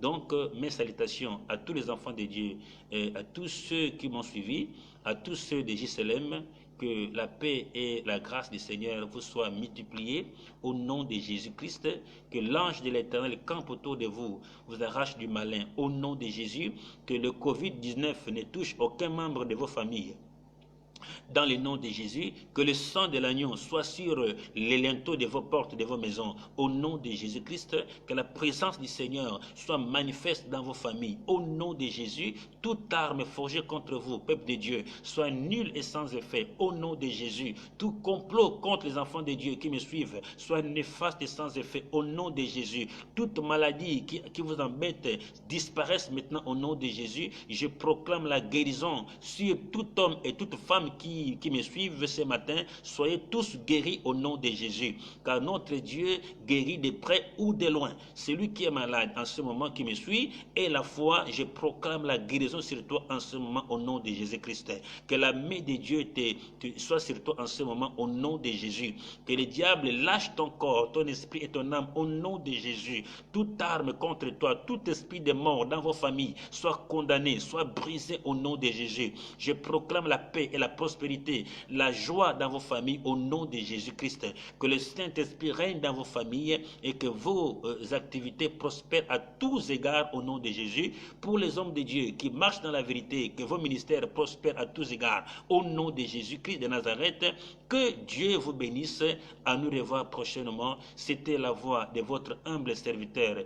Donc, mes salutations à tous les enfants de Dieu, et à tous ceux qui m'ont suivi, à tous ceux de JSLM, que la paix et la grâce du Seigneur vous soient multipliées au nom de Jésus-Christ, que l'ange de l'Éternel campe autour de vous, vous arrache du malin au nom de Jésus, que le Covid-19 ne touche aucun membre de vos familles. Dans le nom de Jésus, que le sang de l'agneau soit sur les linteaux de vos portes, de vos maisons. Au nom de Jésus-Christ, que la présence du Seigneur soit manifeste dans vos familles. Au nom de Jésus, toute arme forgée contre vous, peuple de Dieu, soit nulle et sans effet. Au nom de Jésus, tout complot contre les enfants de Dieu qui me suivent, soit néfaste et sans effet. Au nom de Jésus, toute maladie qui vous embête disparaisse maintenant au nom de Jésus. Je proclame la guérison sur tout homme et toute femme qui me suivent ce matin. Soyez tous guéris au nom de Jésus, car notre Dieu guérit de près ou de loin. Celui qui est malade en ce moment qui me suit, et la foi, je proclame la guérison sur toi en ce moment au nom de Jésus-Christ. Que la main de Dieu soit sur toi en ce moment au nom de Jésus. Que le diable lâche ton corps, ton esprit et ton âme au nom de Jésus. Toute arme contre toi, tout esprit de mort dans vos familles soit condamné, soit brisé au nom de Jésus. Je proclame la paix et la prospérité prospérité, la joie dans vos familles au nom de Jésus-Christ. Que le Saint-Esprit règne dans vos familles et que vos activités prospèrent à tous égards au nom de Jésus. Pour les hommes de Dieu qui marchent dans la vérité, que vos ministères prospèrent à tous égards au nom de Jésus-Christ de Nazareth. Que Dieu vous bénisse. À nous revoir prochainement. C'était la voix de votre humble serviteur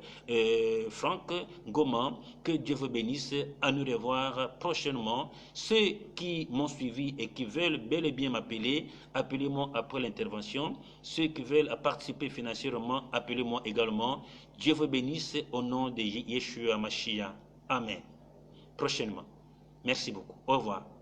Franck Goman. Que Dieu vous bénisse. À nous revoir prochainement. Ceux qui m'ont suivi et qui veulent bel et bien m'appeler, appelez-moi après l'intervention. Ceux qui veulent participer financièrement, appelez-moi également. Dieu vous bénisse au nom de Yeshua Mashiach. Amen. Prochainement. Merci beaucoup. Au revoir.